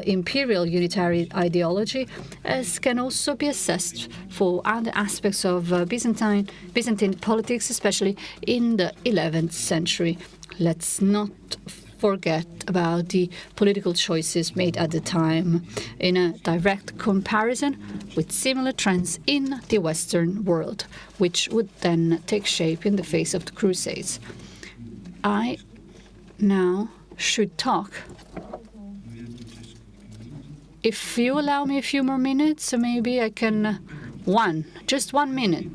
imperial unitary ideology, as can also be assessed for other aspects of Byzantine politics, especially in the 11th century. Let's not forget about the political choices made at the time in a direct comparison with similar trends in the Western world, which would then take shape in the face of the Crusades. I now should talk. If you allow me a few more minutes, so maybe I can just 1 minute.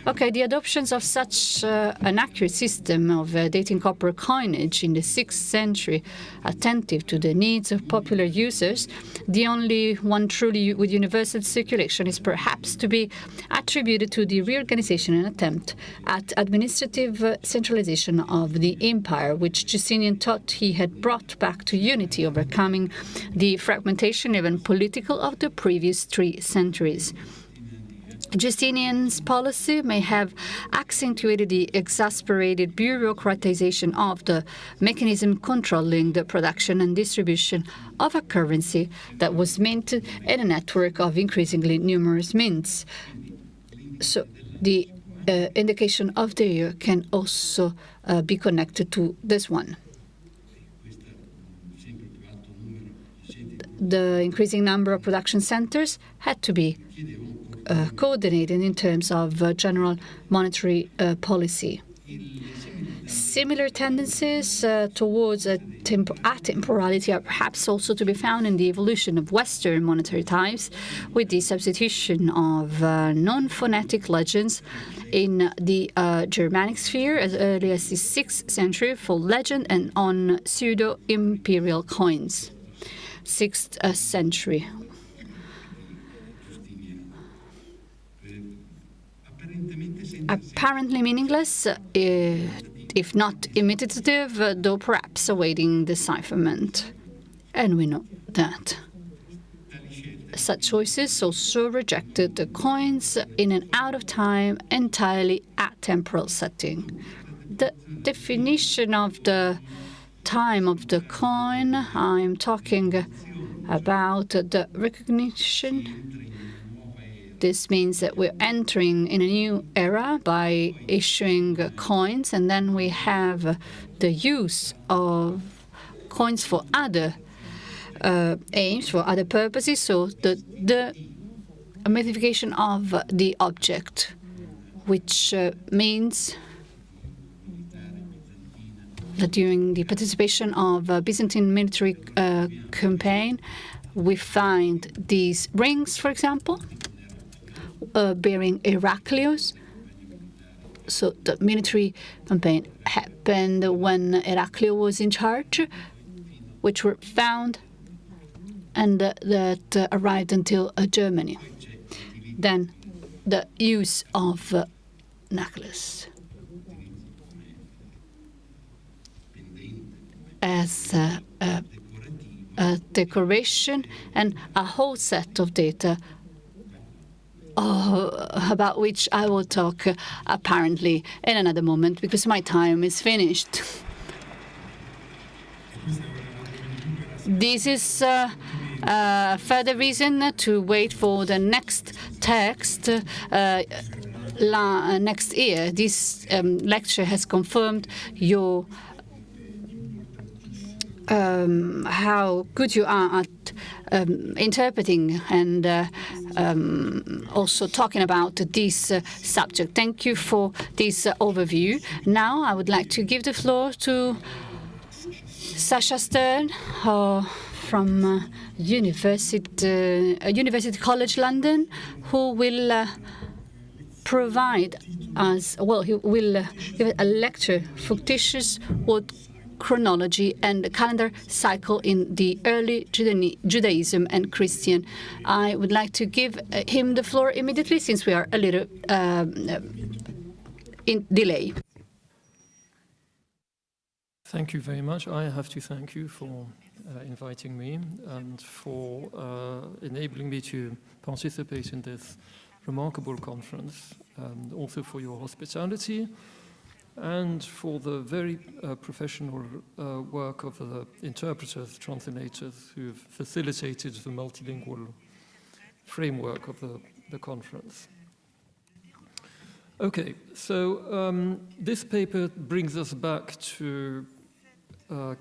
Okay, the adoptions of such an accurate system of dating copper coinage in the 6th century, attentive to the needs of popular users, the only one truly with universal circulation, is perhaps to be attributed to the reorganization and attempt at administrative centralization of the empire, which Justinian thought he had brought back to unity, overcoming the fragmentation, even political, of the previous 3 centuries. Justinian's policy may have accentuated the exasperated bureaucratization of the mechanism controlling the production and distribution of a currency that was minted in a network of increasingly numerous mints. So the indication of the year can also be connected to this one. The increasing number of production centers had to be coordinated in terms of general monetary policy. Similar tendencies towards atemporality are perhaps also to be found in the evolution of Western monetary types, with the substitution of non-phonetic legends in the Germanic sphere as early as the 6th century for legend and on pseudo-imperial coins. 6th century. Apparently meaningless, if not imitative, though perhaps awaiting decipherment. And we know that such choices also rejected the coins in an out-of-time, entirely atemporal setting. The definition of the time of the coin, I'm talking about the recognition. This means that we're entering in a new era by issuing coins, and then we have the use of coins for other aims, for other purposes. So the mythification of the object, which means that during the participation of a Byzantine military campaign, we find these rings, for example, bearing Heraclius. So the military campaign happened when Heraclius was in charge, which were found and that arrived until Germany. Then the use of necklace as a decoration, and a whole set of data about which I will talk apparently in another moment, because my time is finished. This is a further reason to wait for the next text next year. This lecture has confirmed your how good you are at interpreting and also talking about this subject. Thank you for this overview. Now I would like to give the floor to Sasha Stern from University College London, who will provide us, well, he will give a lecture, Fictitious World Chronology and Calendar Cycle in the Early Judaism and Christian. I would like to give him the floor immediately, since we are a little in delay. Thank you very much. I have to thank you for inviting me and for enabling me to participate in this remarkable conference, and also for your hospitality and for the very professional work of the interpreters, translators, who have facilitated the multilingual framework of the conference. Okay, so this paper brings us back to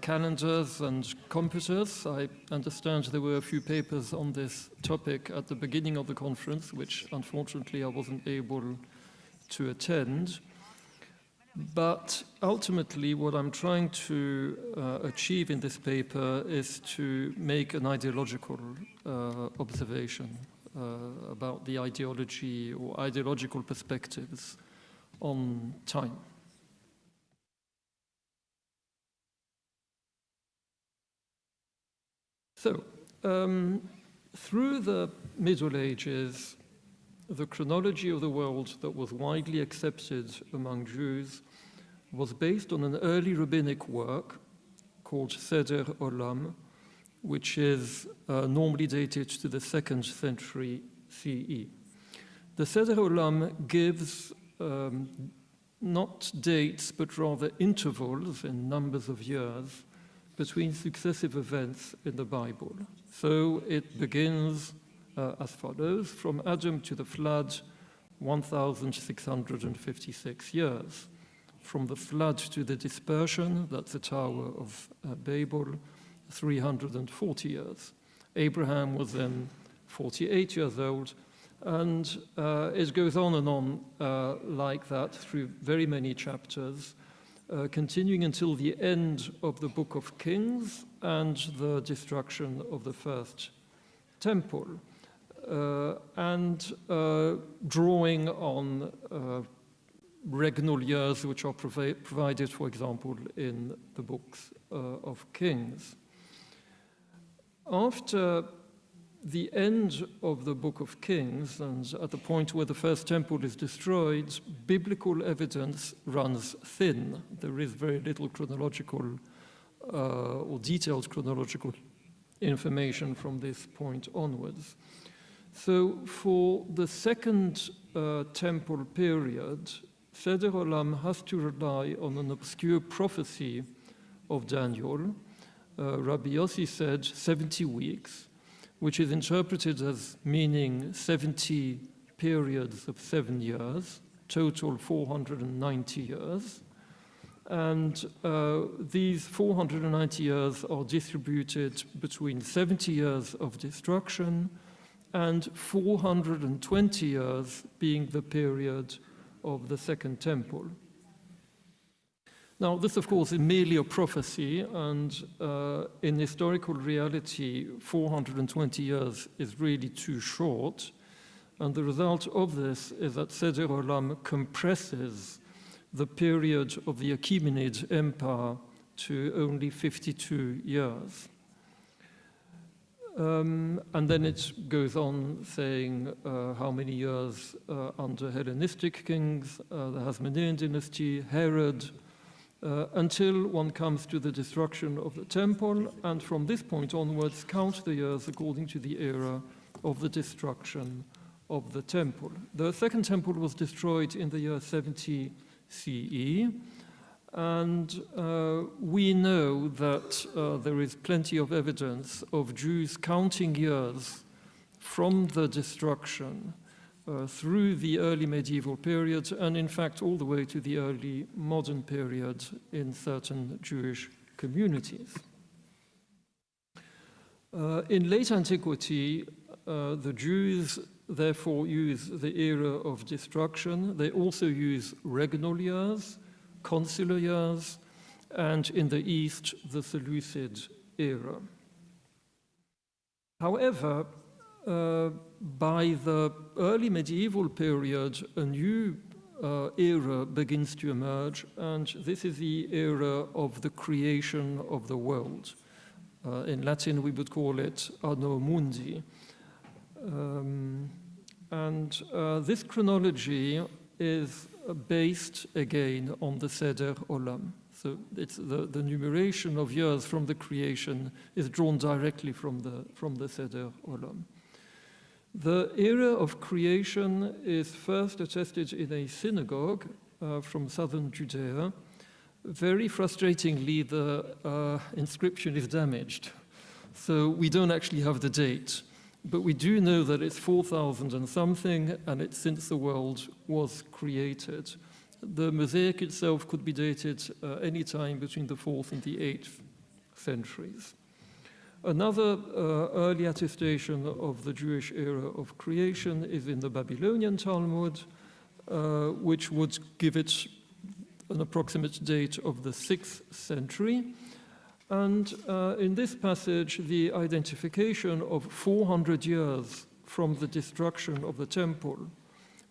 calendars and computers. I understand there were a few papers on this topic at the beginning of the conference, which unfortunately I wasn't able to attend. But ultimately, what I'm trying to achieve in this paper is to make an ideological observation about the ideology or ideological perspectives on time. So, through the Middle Ages, the chronology of the world that was widely accepted among Jews was based on an early rabbinic work called Seder Olam, which is normally dated to the 2nd century CE. The Seder Olam gives not dates, but rather intervals in numbers of years between successive events in the Bible. So it begins as follows: from Adam to the flood, 1,656 years. From the flood to the dispersion, that's the Tower of Babel, 340 years. Abraham was then 48 years old, and it goes on and on like that through very many chapters continuing until the end of the Book of Kings and the destruction of the first temple, and drawing on regnal years which are provided, for example, in the books of Kings. After the end of the Book of Kings, and at the point where the first temple is destroyed, biblical evidence runs thin. There is very little chronological or detailed chronological information from this point onwards. So for the second temple period, Seder Olam has to rely on an obscure prophecy of Daniel. Rabbi Yossi said 70 weeks, which is interpreted as meaning 70 periods of 7 years, total 490 years. And these 490 years are distributed between 70 years of destruction and 420 years being the period of the Second Temple. Now, this, of course, is merely a prophecy, and in historical reality, 420 years is really too short. And the result of this is that Seder Olam compresses the period of the Achaemenid Empire to only 52 years. And then it goes on saying how many years under Hellenistic kings, the Hasmonean dynasty, Herod, until one comes to the destruction of the temple, and from this point onwards count the years according to the era of the destruction of the temple. The second temple was destroyed in the year 70 CE, and we know that there is plenty of evidence of Jews counting years from the destruction through the early medieval period, and in fact all the way to the early modern period in certain Jewish communities. In late antiquity, the Jews therefore use the era of destruction. They also use regnal years, consular years, and in the East, the Seleucid era. However, by the early medieval period, a new era begins to emerge, and this is the era of the creation of the world. In Latin, we would call it Anno Mundi. This chronology is based again on the Seder Olam. So it's the numeration of years from the creation is drawn directly from the Seder Olam. The era of creation is first attested in a synagogue from southern Judea. Very frustratingly, the inscription is damaged. So we don't actually have the date, but we do know that it's 4,000 and something, and it's since the world was created. The mosaic itself could be dated any time between the 4th and the 8th centuries. Another early attestation of the Jewish era of creation is in the Babylonian Talmud, which would give it an approximate date of the 6th century. And in this passage, the identification of 400 years from the destruction of the temple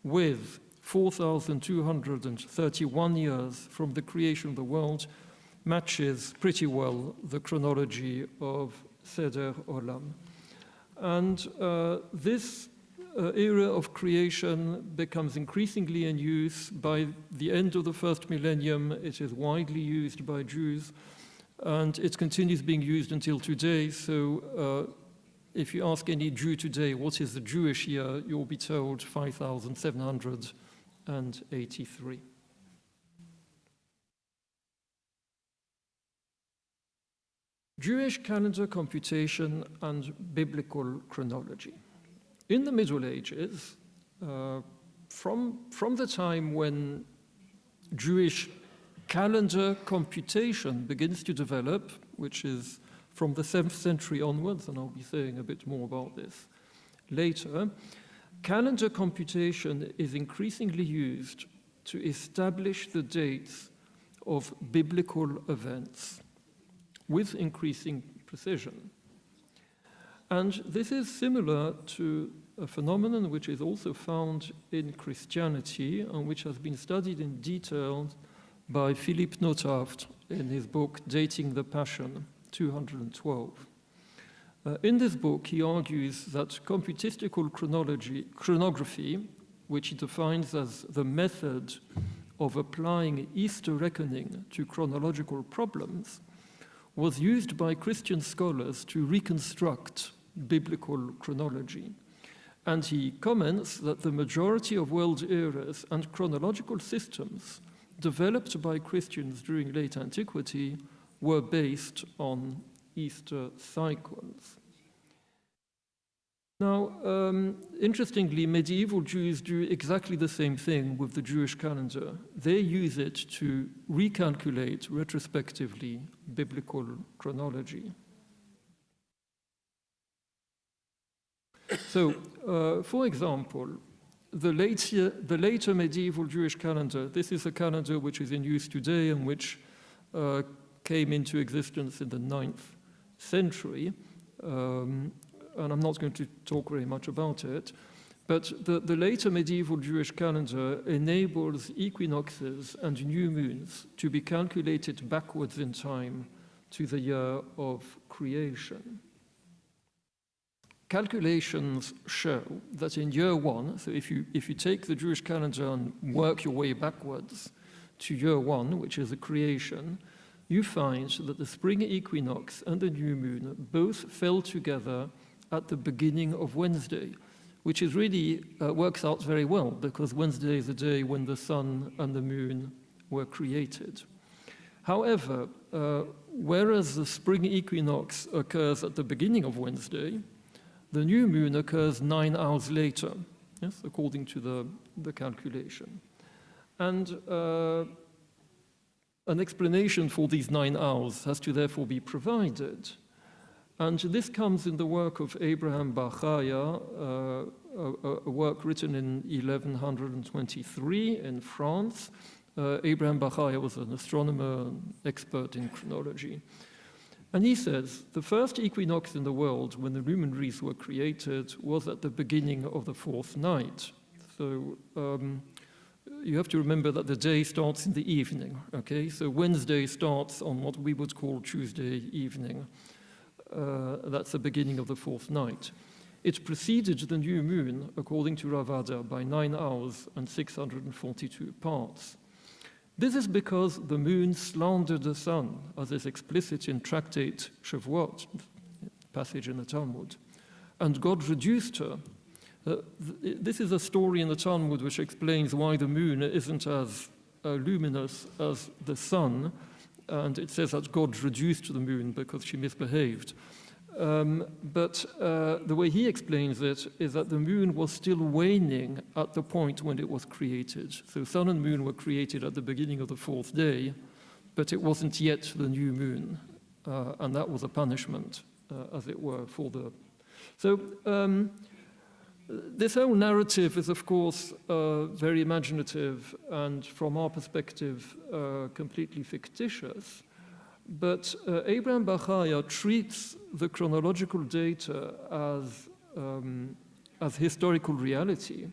with 4,231 years from the creation of the world matches pretty well the chronology of Seder Olam. And this era of creation becomes increasingly in use. By the end of the first millennium, it is widely used by Jews, and it continues being used until today. So if you ask any Jew today, what is the Jewish year, you'll be told 5,783. Jewish calendar computation and biblical chronology. In the Middle Ages, from the time when Jewish calendar computation begins to develop, which is from the 7th century onwards, and I'll be saying a bit more about this later, calendar computation is increasingly used to establish the dates of biblical events with increasing precision. And this is similar to a phenomenon which is also found in Christianity and which has been studied in detail by Philippe Notaft in his book Dating the Passion, 212. In this book, he argues that computistical chronography, which he defines as the method of applying Easter reckoning to chronological problems, was used by Christian scholars to reconstruct biblical chronology. And he comments that the majority of world eras and chronological systems developed by Christians during late antiquity were based on Easter cycles. Now, interestingly, medieval Jews do exactly the same thing with the Jewish calendar. They use it to recalculate retrospectively biblical chronology. So, for example, the later medieval Jewish calendar, this is a calendar which is in use today and which came into existence in the 9th century. And I'm not going to talk very much about it, but the later medieval Jewish calendar enables equinoxes and new moons to be calculated backwards in time to the year of creation. Calculations show that in year 1, so if you take the Jewish calendar and work your way backwards to year 1, which is the creation, you find that the spring equinox and the new moon both fell together at the beginning of Wednesday, which is really works out very well because Wednesday is the day when the sun and the moon were created. However, whereas the spring equinox occurs at the beginning of Wednesday, the new moon occurs 9 hours later, yes, according to the calculation. And an explanation for these 9 hours has to therefore be provided. And this comes in the work of Abraham Bar Chaya, a work written in 1123 in France. Abraham Bar Chaya was an astronomer, expert in chronology. And he says, the first equinox in the world when the luminaries were created was at the beginning of the 4th night. So you have to remember that the day starts in the evening, okay? So Wednesday starts on what we would call Tuesday evening. That's the beginning of the 4th night. It preceded the new moon, according to Ravada, by 9 hours and 642 parts. This is because the moon slandered the sun, as is explicit in Tractate Shavuot, passage in the Talmud, and God reduced her. This is a story in the Talmud which explains why the moon isn't as luminous as the sun, and it says that God reduced the moon because she misbehaved. But the way he explains it is that the moon was still waning at the point when it was created. So sun and moon were created at the beginning of the 4th day, but it wasn't yet the new moon. And that was a punishment, as it were, for the... So this whole narrative is, of course, very imaginative and, from our perspective, completely fictitious. But Abraham Bar Chaya treats the chronological data as historical reality,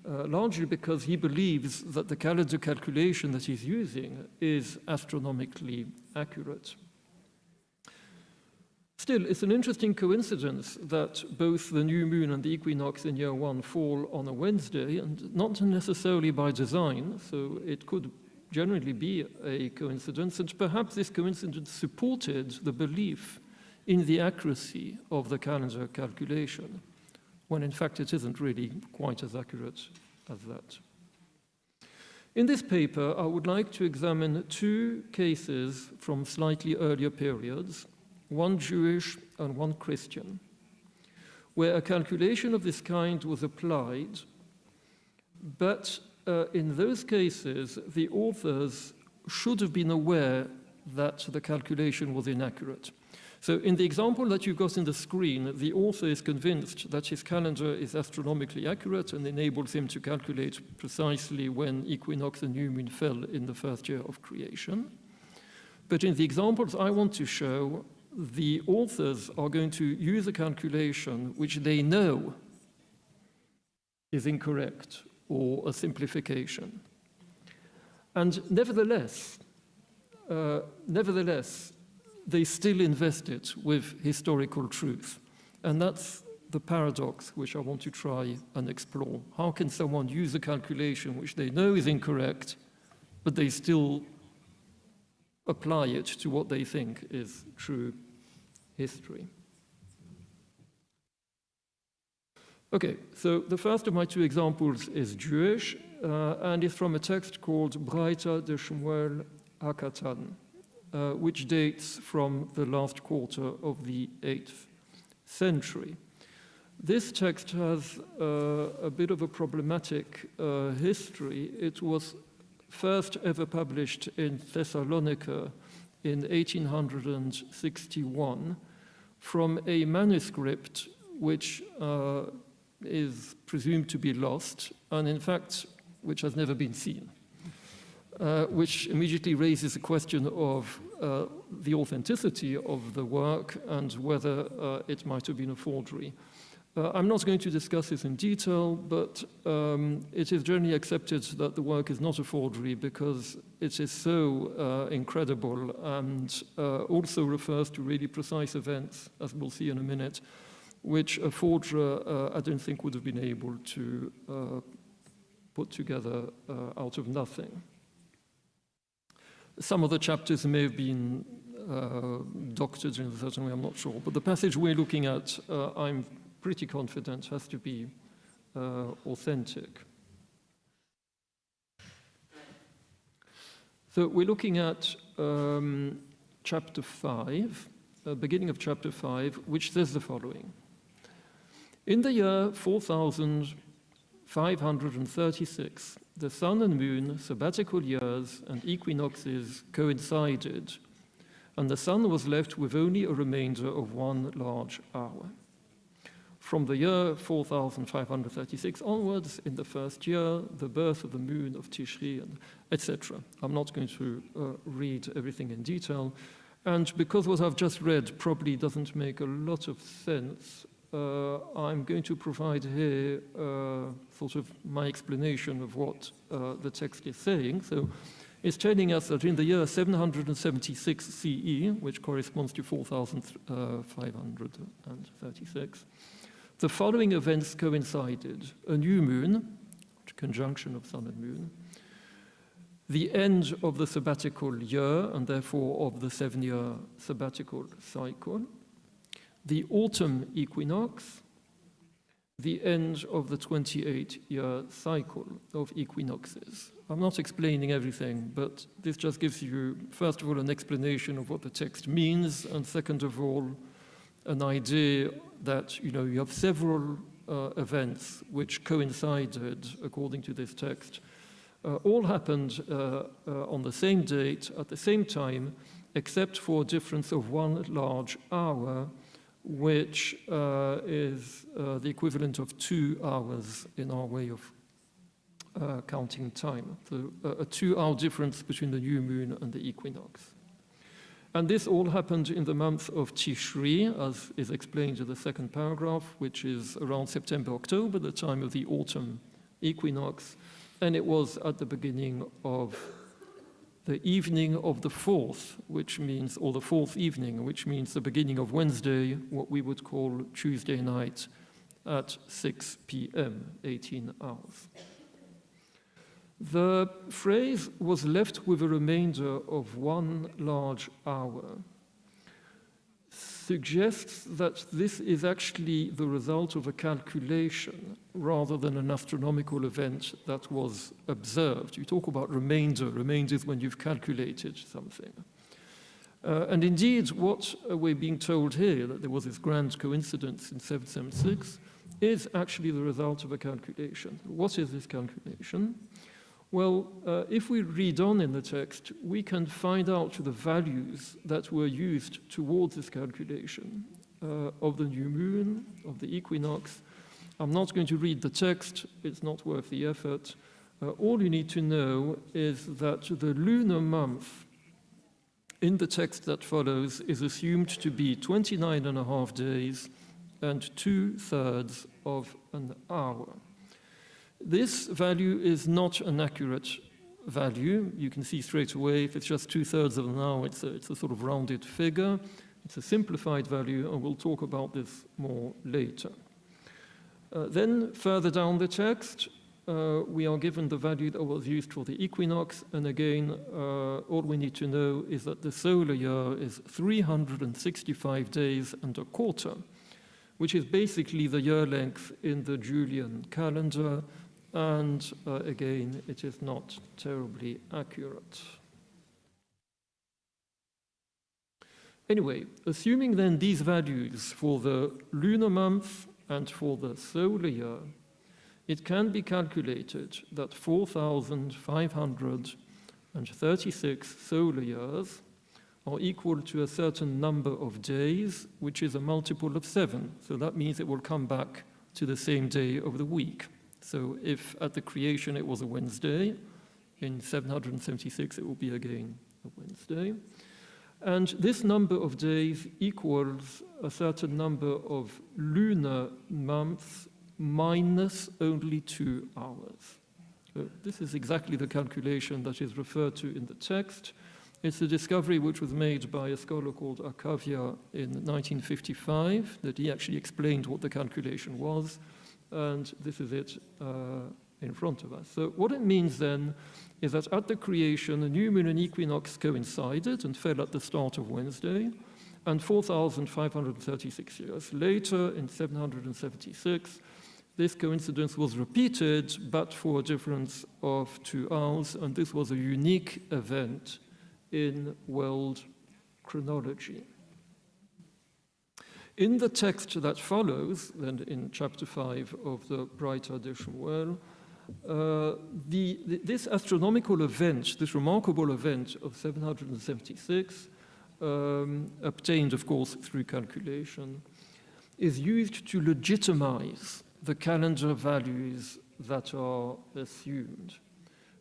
largely because he believes that the calendar calculation that he's using is astronomically accurate. Still, it's an interesting coincidence that both the new moon and the equinox in year 1 fall on a Wednesday, and not necessarily by design, so it could generally be a coincidence, and perhaps this coincidence supported the belief in the accuracy of the calendar calculation, when in fact it isn't really quite as accurate as that. In this paper, I would like to examine 2 cases from slightly earlier periods, one Jewish and one Christian, where a calculation of this kind was applied, but in those cases, the authors should have been aware that the calculation was inaccurate. So in the example that you've got in the screen, the author is convinced that his calendar is astronomically accurate and enables him to calculate precisely when equinox and new moon fell in the first year of creation. But in the examples I want to show, the authors are going to use a calculation which they know is incorrect or a simplification. And nevertheless, they still invest it with historical truth. And that's the paradox which I want to try and explore. How can someone use a calculation which they know is incorrect, but they still apply it to what they think is true history? Okay, so the first of my two examples is Jewish, and is from a text called Breiter de Shmuel HaKatan, which dates from the last quarter of the 8th century. This text has a bit of a problematic history. It was first ever published in Thessalonica in 1861 from a manuscript which is presumed to be lost, and in fact, which has never been seen, which immediately raises a question of the authenticity of the work and whether it might have been a forgery. I'm not going to discuss this in detail, but it is generally accepted that the work is not a forgery because it is so incredible and also refers to really precise events, as we'll see in a minute, which a forger, I don't think, would have been able to put together out of nothing. Some of the chapters may have been doctored in a certain way, I'm not sure, but the passage we're looking at, I'm pretty confident has to be authentic. So we're looking at chapter 5, beginning of chapter 5, which says the following. In the year 4536, the sun and moon, sabbatical years, and equinoxes coincided, and the sun was left with only a remainder of one large hour. From the year 4536 onwards, in the first year, the birth of the moon of Tishri, etc. I'm not going to read everything in detail. And because what I've just read probably doesn't make a lot of sense, I'm going to provide here sort of my explanation of what the text is saying. So it's telling us that in the year 776 CE, which corresponds to 4536, the following events coincided: a new moon, conjunction of sun and moon, the end of the sabbatical year, and therefore of the 7-year sabbatical cycle, the autumn equinox, the end of the 28-year cycle of equinoxes. I'm not explaining everything, but this just gives you, first of all, an explanation of what the text means, and second of all, an idea that you have several events which coincided, according to this text, all happened on the same date, at the same time, except for a difference of one large hour, which is the equivalent of 2 hours in our way of counting time. So a 2-hour difference between the new moon and the equinox. And this all happened in the month of Tishri, as is explained in the second paragraph, which is around September, October, the time of the autumn equinox. And it was at the beginning of the evening of the 4th, which means, or the 4th evening, which means the beginning of Wednesday, what we would call Tuesday night at 6 p.m., 18 hours. The phrase was left with a remainder of one large hour suggests that this is actually the result of a calculation rather than an astronomical event that was observed. You talk about remainder. Remainder is when you've calculated something. And indeed, what we're being told here, that there was this grand coincidence in 776, is actually the result of a calculation. What is this calculation? Well, if we read on in the text, we can find out the values that were used towards this calculation of the new moon, of the equinox. I'm not going to read the text, it's not worth the effort. All you need to know is that the lunar month in the text that follows is assumed to be 29.5 days and 2/3 of an hour. This value is not an accurate value. You can see straight away if it's just 2/3 of an hour, it's a sort of rounded figure. It's a simplified value, and we'll talk about this more later. Then further down the text, we are given the value that was used for the equinox, and again, all we need to know is that the solar year is 365 days and a quarter, which is basically the year length in the Julian calendar, and again, it is not terribly accurate. Anyway, assuming then these values for the lunar month and for the solar year, it can be calculated that 4,536 solar years are equal to a certain number of days, which is a multiple of 7. So that means it will come back to the same day of the week. So if at the creation it was a Wednesday, in 776 it will be again a Wednesday. And this number of days equals a certain number of lunar months minus only 2 hours. So this is exactly the calculation that is referred to in the text. It's a discovery which was made by a scholar called Akavia in 1955, that he actually explained what the calculation was, and this is it in front of us. So what it means then is that at the creation, the new moon and equinox coincided and fell at the start of Wednesday, and 4,536 years later, in 776, this coincidence was repeated, but for a difference of 2 hours, and this was a unique event in world chronology. In the text that follows, then in chapter 5 of the Bright Addition Well, this astronomical event, this remarkable event of 776, obtained, of course, through calculation, is used to legitimize the calendar values that are assumed.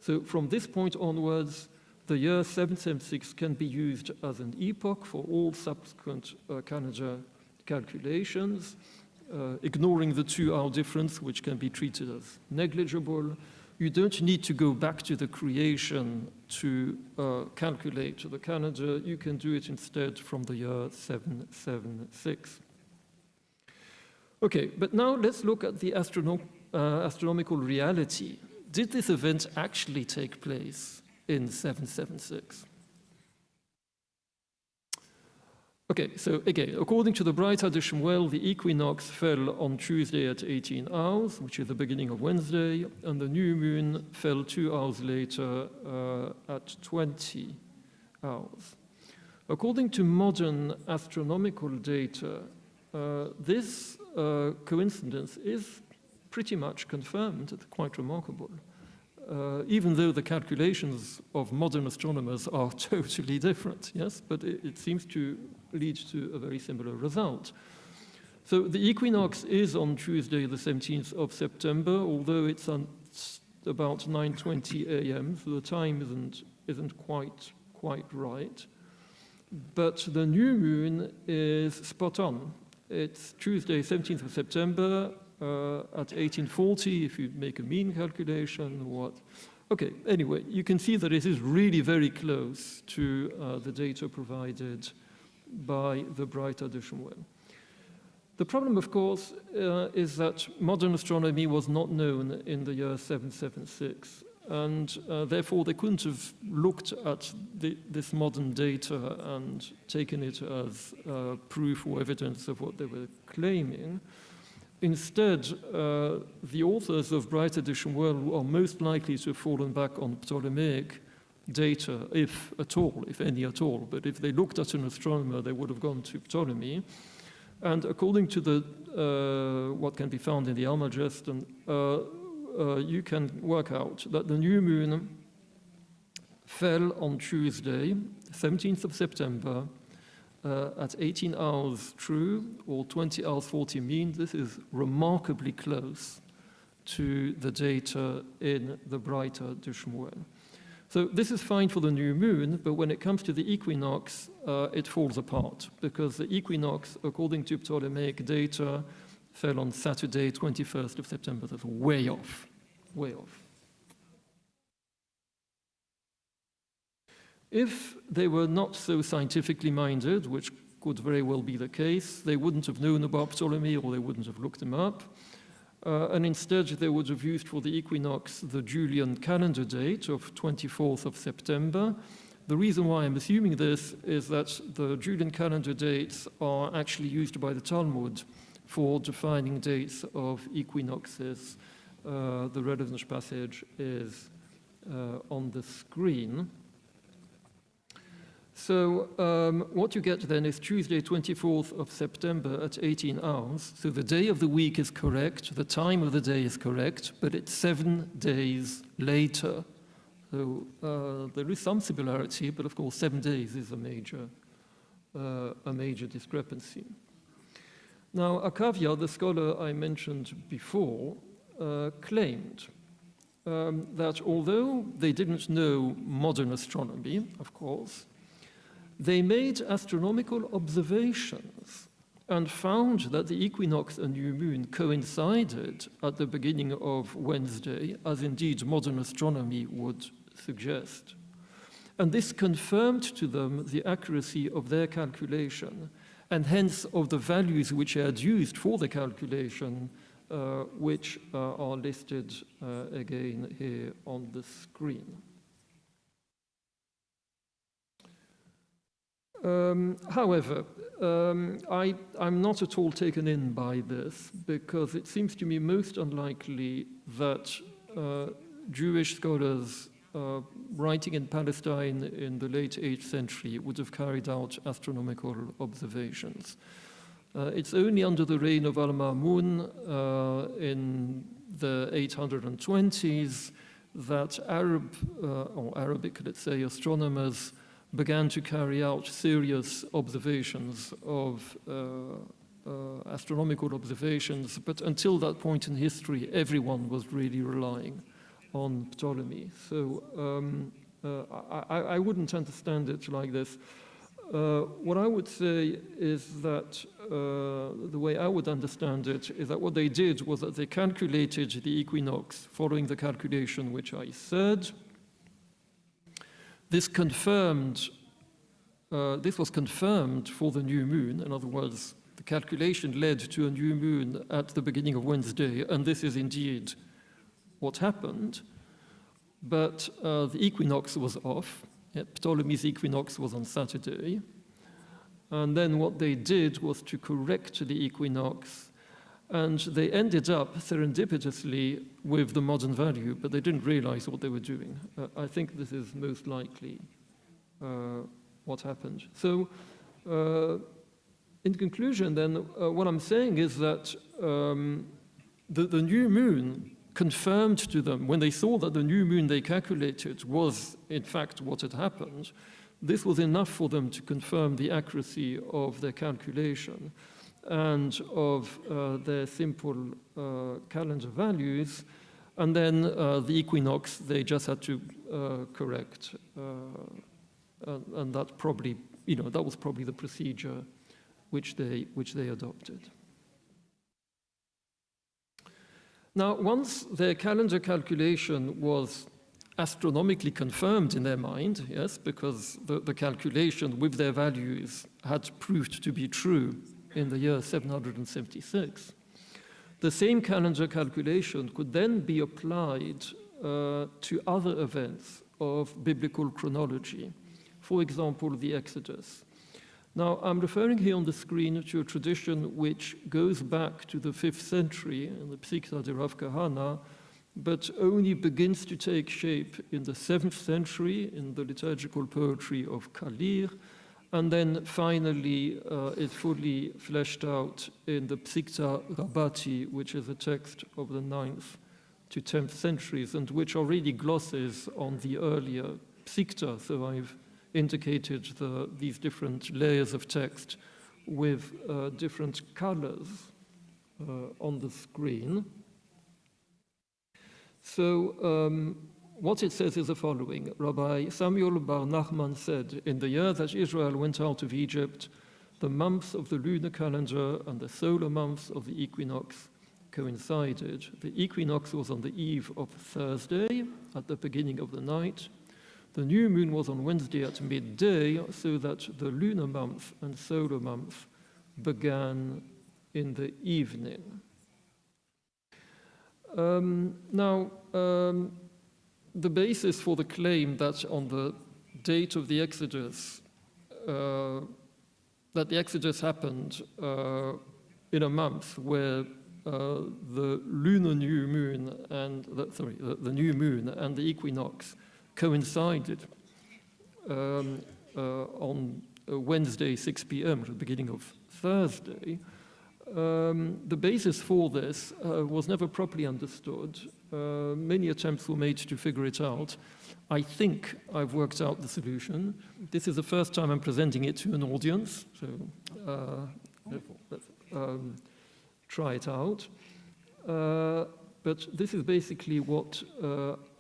So from this point onwards, the year 776 can be used as an epoch for all subsequent calendar calculations, ignoring the 2-hour difference, which can be treated as negligible. You don't need to go back to the creation to calculate the calendar. You can do it instead from the year 776. Okay, but now let's look at the astronomical reality. Did this event actually take place in 776? Okay, so again, according to the Bright Addition Well, the equinox fell on Tuesday at 18 hours, which is the beginning of Wednesday, and the new moon fell 2 hours later at 20 hours. According to modern astronomical data, this coincidence is pretty much confirmed. It's quite remarkable. Even though the calculations of modern astronomers are totally different, yes, but it seems to lead to a very similar result. So the equinox is on Tuesday, the 17th of September, although it's about 9:20 a.m., so the time isn't quite right. But the new moon is spot on. It's Tuesday, 17th of September, at 1840, if you make a mean calculation or what. Okay, anyway, you can see that it is really very close to the data provided by the Bright Addition Well. The problem, of course, is that modern astronomy was not known in the year 776, and therefore they couldn't have looked at this modern data and taken it as proof or evidence of what they were claiming. Instead, the authors of Bright Addition Well are most likely to have fallen back on Ptolemaic data, if at all, if any at all. But if they looked at an astronomer, they would have gone to Ptolemy. And according to what can be found in the Almagest, you can work out that the new moon fell on Tuesday, 17th of September, at 18 hours true, or 20 hours 40 mean. This is remarkably close to the data in the Breiter de Shmuel. So this is fine for the new moon, but when it comes to the equinox, it falls apart, because the equinox, according to Ptolemaic data, fell on Saturday, 21st of September. That's way off, way off. If they were not so scientifically minded, which could very well be the case, they wouldn't have known about Ptolemy, or they wouldn't have looked him up. And instead, they would have used for the equinox the Julian calendar date of 24th of September. The reason why I'm assuming this is that the Julian calendar dates are actually used by the Talmud for defining dates of equinoxes. The relevant passage is on the screen. So what you get then is Tuesday, 24th of September at 18 hours. So the day of the week is correct, the time of the day is correct, but it's 7 days later. So there is some similarity, but of course 7 days is a major discrepancy. Now, Akavia, the scholar I mentioned before, claimed that although they didn't know modern astronomy, of course, they made astronomical observations and found that the equinox and new moon coincided at the beginning of Wednesday, as indeed modern astronomy would suggest. And this confirmed to them the accuracy of their calculation, and hence of the values which they had used for the calculation, which are listed again here on the screen. However, I'm not at all taken in by this, because it seems to me most unlikely that Jewish scholars writing in Palestine in the late 8th century would have carried out astronomical observations. It's only under the reign of Al-Ma'mun in the 820s that Arabic, let's say, astronomers began to carry out serious observations of astronomical observations, but until that point in history, everyone was really relying on Ptolemy. So I wouldn't understand it like this. What I would say is that the way I would understand it is that what they did was that they calculated the equinox following the calculation which I said. This was confirmed for the new moon. In other words, the calculation led to a new moon at the beginning of Wednesday, and this is indeed what happened. But the equinox was off. Ptolemy's equinox was on Saturday. And then what they did was to correct the equinox, and they ended up serendipitously with the modern value, but they didn't realize what they were doing. I think this is most likely what happened. So in conclusion then, what I'm saying is that the new moon confirmed to them, when they saw that the new moon they calculated was in fact what had happened, this was enough for them to confirm the accuracy of their calculation and of their simple calendar values. And then the equinox, they just had to correct. And that probably, that was probably the procedure which they adopted. Now, once their calendar calculation was astronomically confirmed in their mind, yes, because the calculation with their values had proved to be true in the year 776, the same calendar calculation could then be applied to other events of biblical chronology, for example, the Exodus. Now, I'm referring here on the screen to a tradition which goes back to the 5th century in the Psikta de Rav Kahana, but only begins to take shape in the 7th century in the liturgical poetry of Kalir, and then finally is fully fleshed out in the Psikta Rabbati, which is a text of the 9th to 10th centuries, and which are really glosses on the earlier Psikta. So I've indicated these different layers of text with different colors on the screen. So what it says is the following. Rabbi Samuel bar Nachman said, in the year that Israel went out of Egypt, the months of the lunar calendar and the solar months of the equinox coincided. The equinox was on the eve of Thursday at the beginning of the night. The new moon was on Wednesday at midday, so that the lunar month and solar month began in the evening. The basis for the claim that on the date of the Exodus, that the Exodus happened in a month where the lunar new moon and the new moon and the equinox coincided on Wednesday 6 p.m. at the beginning of Thursday. The basis for this was never properly understood. Many attempts were made to figure it out. I think I've worked out the solution. This is the first time I'm presenting it to an audience, so let's try it out. But this is basically what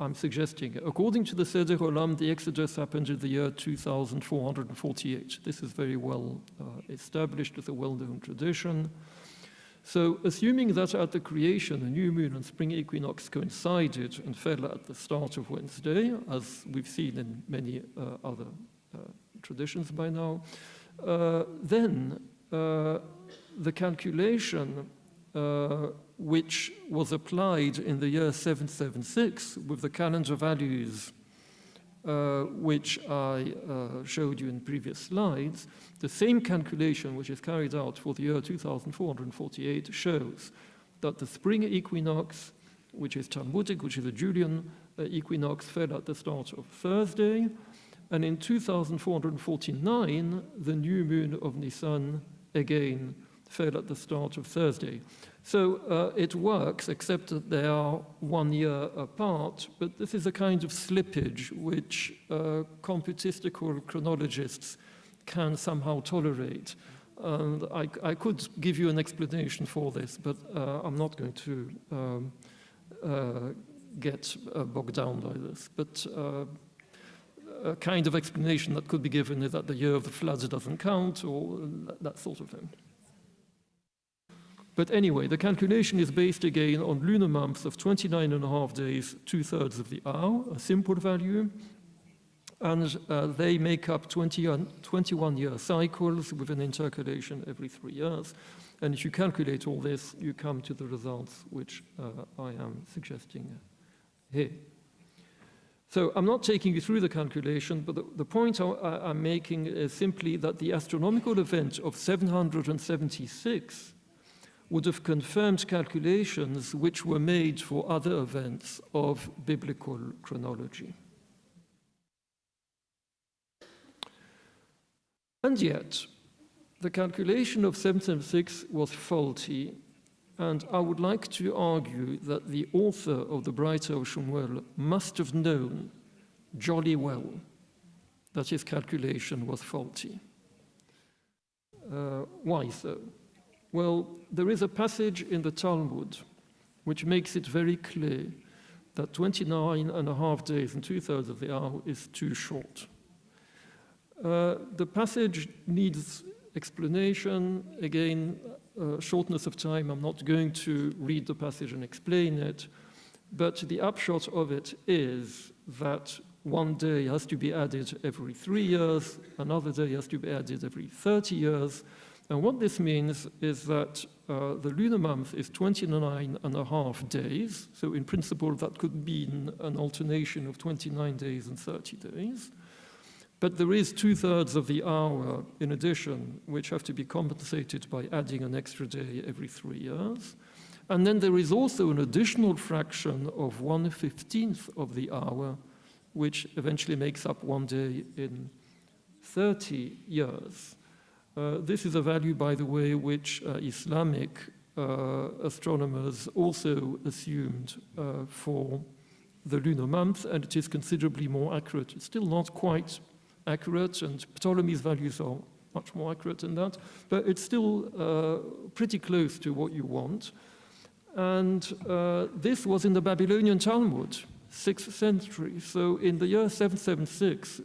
I'm suggesting. According to the Seder Olam, the Exodus happened in the year 2448. This is very well established as a well-known tradition. So assuming that at the creation, the new moon and spring equinox coincided and fell at the start of Wednesday, as we've seen in many other traditions by now, then the calculation which was applied in the year 776 with the calendar values which I showed you in previous slides, the same calculation which is carried out for the year 2448 shows that the spring equinox, which is Talmudic, which is a Julian equinox, fell at the start of Thursday, and in 2449, the new moon of Nisan again fell at the start of Thursday. So it works, except that they are 1 year apart, but this is a kind of slippage which computistical chronologists can somehow tolerate. And I could give you an explanation for this, but I'm not going to get bogged down by this. But a kind of explanation that could be given is that the year of the floods doesn't count, or that sort of thing. But anyway, the calculation is based again on lunar months of 29.5 days, 2/3 of the hour, a simple value. And they make up 21-year cycles with an intercalation every 3 years. And if you calculate all this, you come to the results which I am suggesting here. So I'm not taking you through the calculation, but the point I'm making is simply that the astronomical event of 776 would have confirmed calculations which were made for other events of biblical chronology. And yet, the calculation of 776 was faulty, and I would like to argue that the author of the Braita of Shmuel must have known jolly well that his calculation was faulty. Why so? Well, there is a passage in the Talmud which makes it very clear that 29.5 days and 2/3 of the hour is too short. The passage needs explanation. Again, shortness of time, I'm not going to read the passage and explain it, but the upshot of it is that one day has to be added every 3 years, another day has to be added every 30 years, and what this means is that the lunar month is 29.5 days, so in principle that could mean an alternation of 29 days and 30 days. But there is 2/3 of the hour in addition, which have to be compensated by adding an extra day every 3 years. And then there is also an additional fraction of 1/15 of the hour, which eventually makes up 1 day in 30 years. This is a value, by the way, which Islamic astronomers also assumed for the lunar month, and it is considerably more accurate. It's still not quite accurate, and Ptolemy's values are much more accurate than that, but it's still pretty close to what you want. And this was in the Babylonian Talmud, 6th century. So in the year 776,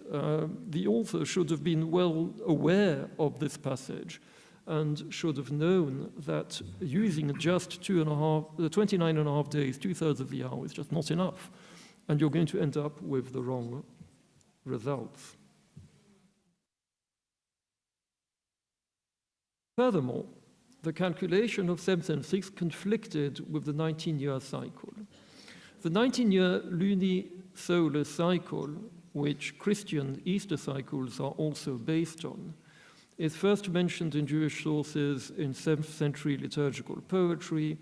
the author should have been well aware of this passage and should have known that using just 29.5 days, 2/3 of the hour, is just not enough. And you're going to end up with the wrong results. Furthermore, the calculation of 776 conflicted with the 19-year cycle. The 19-year lunisolar cycle, which Christian Easter cycles are also based on, is first mentioned in Jewish sources in 7th century liturgical poetry,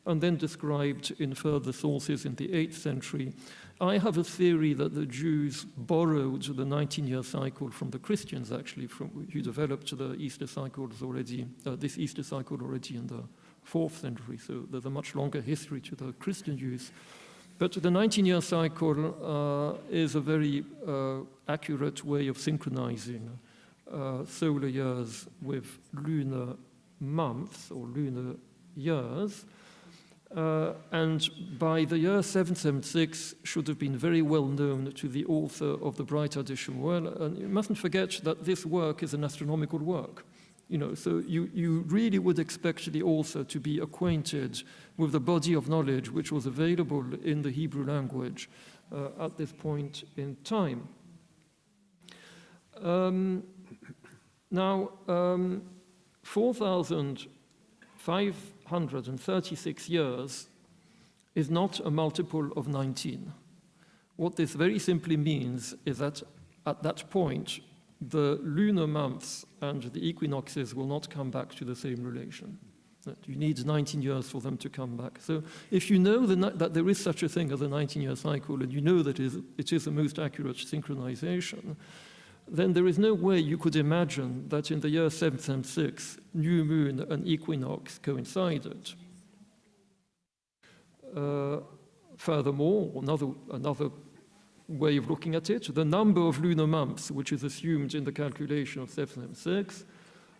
and then described in further sources in the 8th century. I have a theory that the Jews borrowed the 19-year cycle from the Christians, actually, who developed the Easter cycles already, this Easter cycle already in the 4th century. So there's a much longer history to the Christian Jews. But the 19-year cycle is a very accurate way of synchronizing solar years with lunar months or lunar years. And by the year 776 should have been very well known to the author of the Breiter de Shemuel. And you mustn't forget that this work is an astronomical work. You know, so you really would expect the author to be acquainted with the body of knowledge which was available in the Hebrew language at this point in time. Now, 4,536 years is not a multiple of 19. What this very simply means is that at that point, the lunar months and the equinoxes will not come back to the same relation. You need 19 years for them to come back. So if you know that there is such a thing as a 19-year cycle, and you know that it is the most accurate synchronization, then there is no way you could imagine that in the year 776, new moon and equinox coincided. Furthermore, another way of looking at it, the number of lunar months which is assumed in the calculation of 776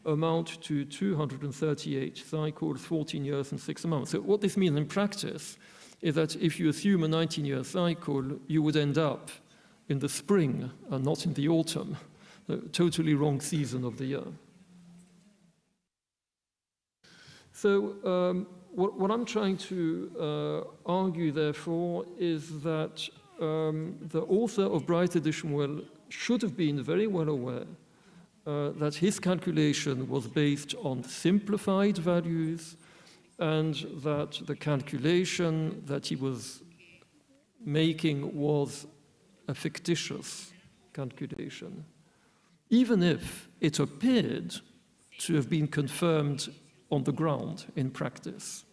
amount to 238 cycles, 14 years and 6 months. So what this means in practice is that if you assume a 19-year cycle, you would end up in the spring and not in the autumn, the totally wrong season of the year. So what I'm trying to argue, therefore, is that the author of Breiter de Shemuel should have been very well aware that his calculation was based on simplified values, and that the calculation that he was making was a fictitious calculation, even if it appeared to have been confirmed on the ground in practice.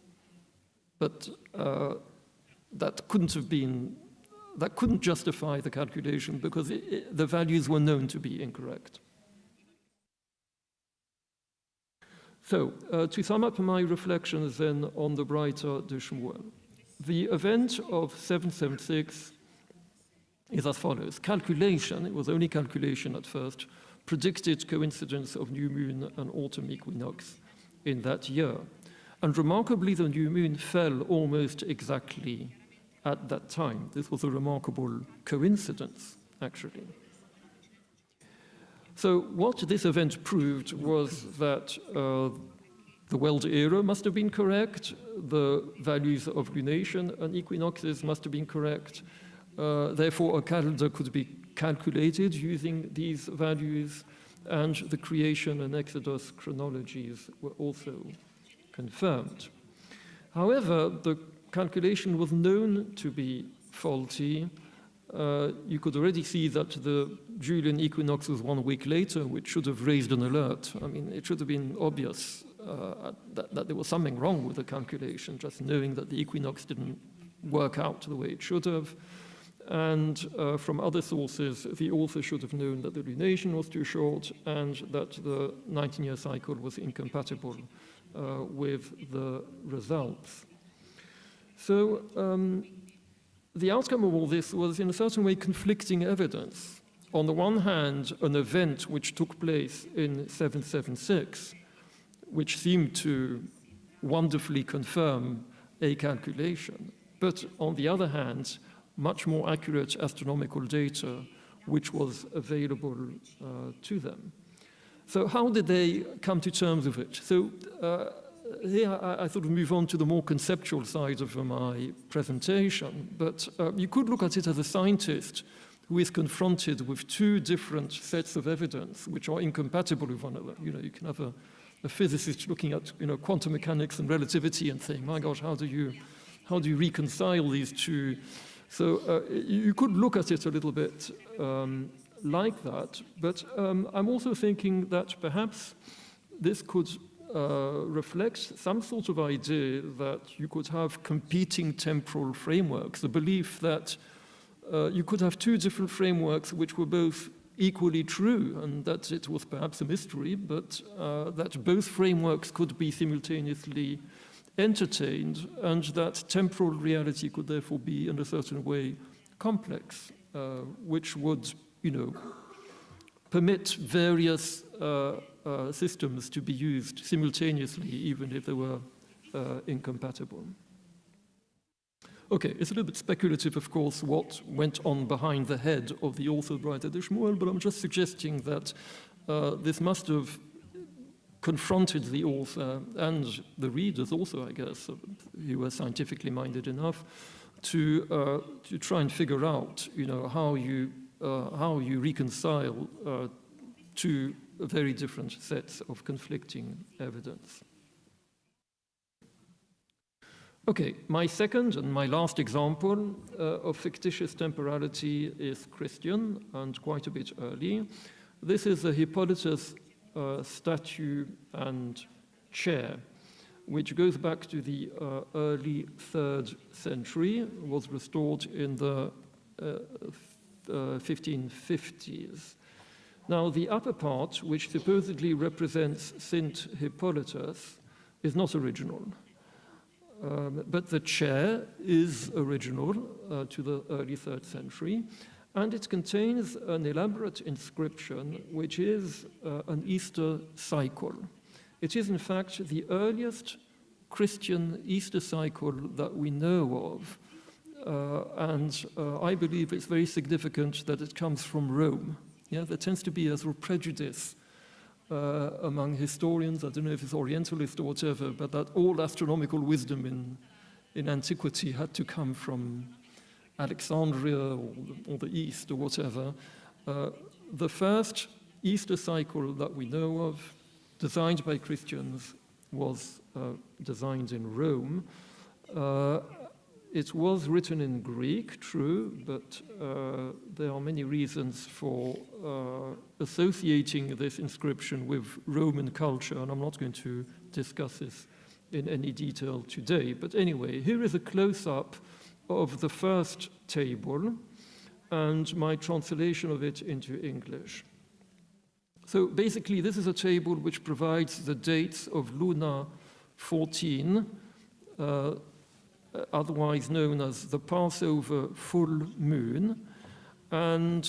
But that couldn't justify the calculation because the values were known to be incorrect. So, to sum up my reflections then on the Breiter de Shemuel, the event of 776 is as follows. Calculation, it was only calculation at first, predicted coincidence of new moon and autumn equinox in that year. And remarkably, the new moon fell almost exactly at that time. This was a remarkable coincidence, actually. So what this event proved was that the Weld era must have been correct, the values of lunation and equinoxes must have been correct, therefore a calendar could be calculated using these values, and the creation and Exodus chronologies were also confirmed. However, the calculation was known to be faulty. You could already see that the Julian equinox was 1 week later, which should have raised an alert. I mean, it should have been obvious that there was something wrong with the calculation, just knowing that the equinox didn't work out the way it should have. And from other sources, the author should have known that the lunation was too short and that the 19-year cycle was incompatible with the results. So the outcome of all this was, in a certain way, conflicting evidence. On the one hand, an event which took place in 776, which seemed to wonderfully confirm a calculation, but on the other hand, much more accurate astronomical data which was available to them. So how did they come to terms with it? So here I sort of move on to the more conceptual side of my presentation, but you could look at it as a scientist who is confronted with two different sets of evidence which are incompatible with one another. You know, you can have a physicist looking at, you know, quantum mechanics and relativity and saying, my gosh, how do you reconcile these two? So you could look at it a little bit like that, but I'm also thinking that perhaps this could reflect some sort of idea that you could have competing temporal frameworks, the belief that you could have two different frameworks which were both equally true, and that it was perhaps a mystery, but that both frameworks could be simultaneously entertained, and that temporal reality could therefore be, in a certain way, complex, which would, you know, permit various systems to be used simultaneously, even if they were incompatible. Okay, it's a little bit speculative, of course, what went on behind the head of the author Breiter de Schmuel, but I'm just suggesting that this must have confronted the author and the readers also, I guess, who were scientifically minded enough to try and figure out, you know, how you reconcile two very different sets of conflicting evidence. Okay, my second and my last example of fictitious temporality is Christian and quite a bit early. This is a Hippolytus statue and chair, which goes back to the early 3rd century, was restored in the 1550s. Now, the upper part, which supposedly represents Saint Hippolytus, is not original. But the chair is original to the early 3rd century, and it contains an elaborate inscription, which is an Easter cycle. It is, in fact, the earliest Christian Easter cycle that we know of, and I believe it's very significant that it comes from Rome. Yeah, there tends to be a sort of prejudice among historians, I don't know if it's Orientalist or whatever, but that all astronomical wisdom in antiquity had to come from Alexandria or the East or whatever. The first Easter cycle that we know of, designed by Christians, was designed in Rome. It was written in Greek, true, but there are many reasons for associating this inscription with Roman culture, and I'm not going to discuss this in any detail today. But anyway, here is a close-up of the first table and my translation of it into English. So basically, this is a table which provides the dates of Luna 14, otherwise known as the Passover full moon. And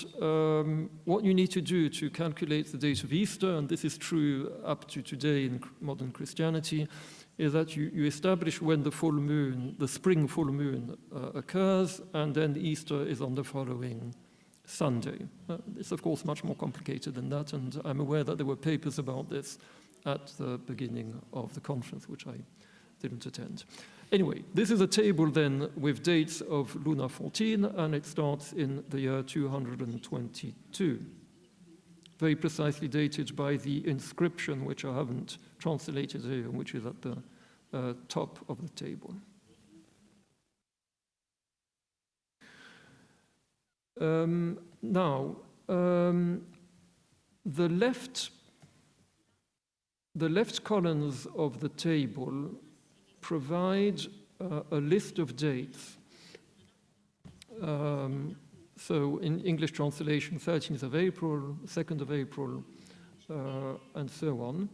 what you need to do to calculate the date of Easter, and this is true up to today in modern Christianity, is that you establish when the full moon, the spring full moon occurs, and then Easter is on the following Sunday. It's of course much more complicated than that, and I'm aware that there were papers about this at the beginning of the conference, which I didn't attend. Anyway, this is a table then with dates of Luna 14, and it starts in the year 222. Very precisely dated by the inscription, which I haven't translated here, which is at the top of the table. Now, the left columns of the table provide a list of dates. So in English translation, 13th of April, 2nd of April, and so on.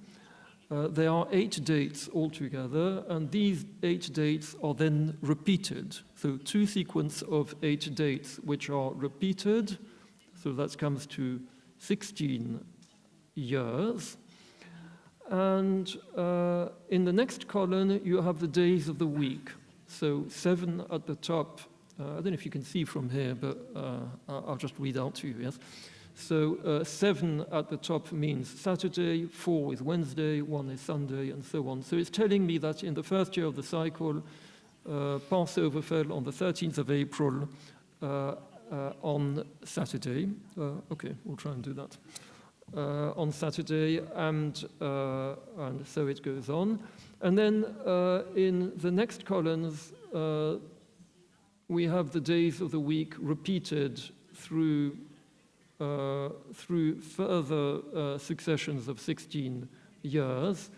There are 8 dates altogether, and these 8 dates are then repeated. So 2 sequences of 8 dates which are repeated, so that comes to 16 years. And in the next column, you have the days of the week. So 7 at the top. I don't know if you can see from here, but I'll just read out to you, yes? So 7 at the top means Saturday, 4 is Wednesday, 1 is Sunday, and so on. So it's telling me that in the first year of the cycle, Passover fell on the 13th of April on Saturday. Okay, we'll try and do that. On Saturday, and so it goes on. And then in the next columns, we have the days of the week repeated through further successions of 16 years.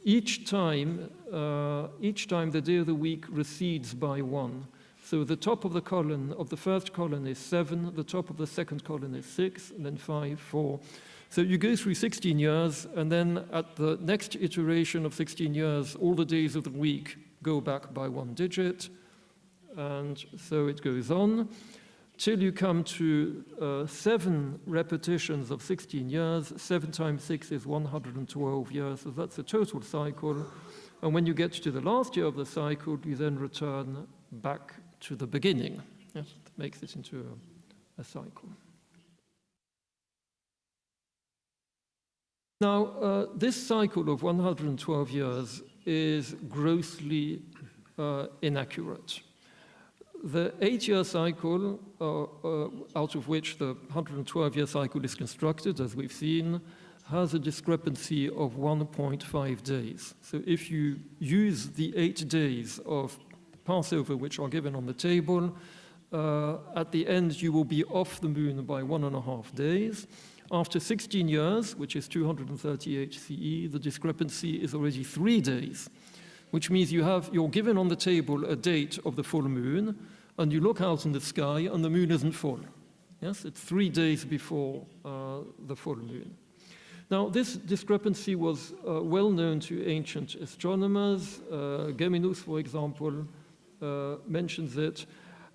Each time the day of the week recedes by 1. So the top of the column, of the first column is 7, the top of the second column is 6, and then 5, 4. So you go through 16 years, and then at the next iteration of 16 years, all the days of the week go back by 1 digit, and so it goes on, till you come to 7 repetitions of 16 years. 7 times 6 is 112 years, so that's a total cycle. And when you get to the last year of the cycle, you then return back to the beginning. Yes, it makes it into a cycle. Now, this cycle of 112 years is grossly inaccurate. The 8-year cycle, out of which the 112-year cycle is constructed, as we've seen, has a discrepancy of 1.5 days. So if you use the 8 days of Passover, which are given on the table, at the end you will be off the moon by 1.5 days. After 16 years, which is 238 CE, the discrepancy is already 3 days, which means you're given on the table a date of the full moon, and you look out in the sky and the moon isn't full. Yes, it's 3 days before the full moon. Now, this discrepancy was well known to ancient astronomers. Geminus, for example, mentions it.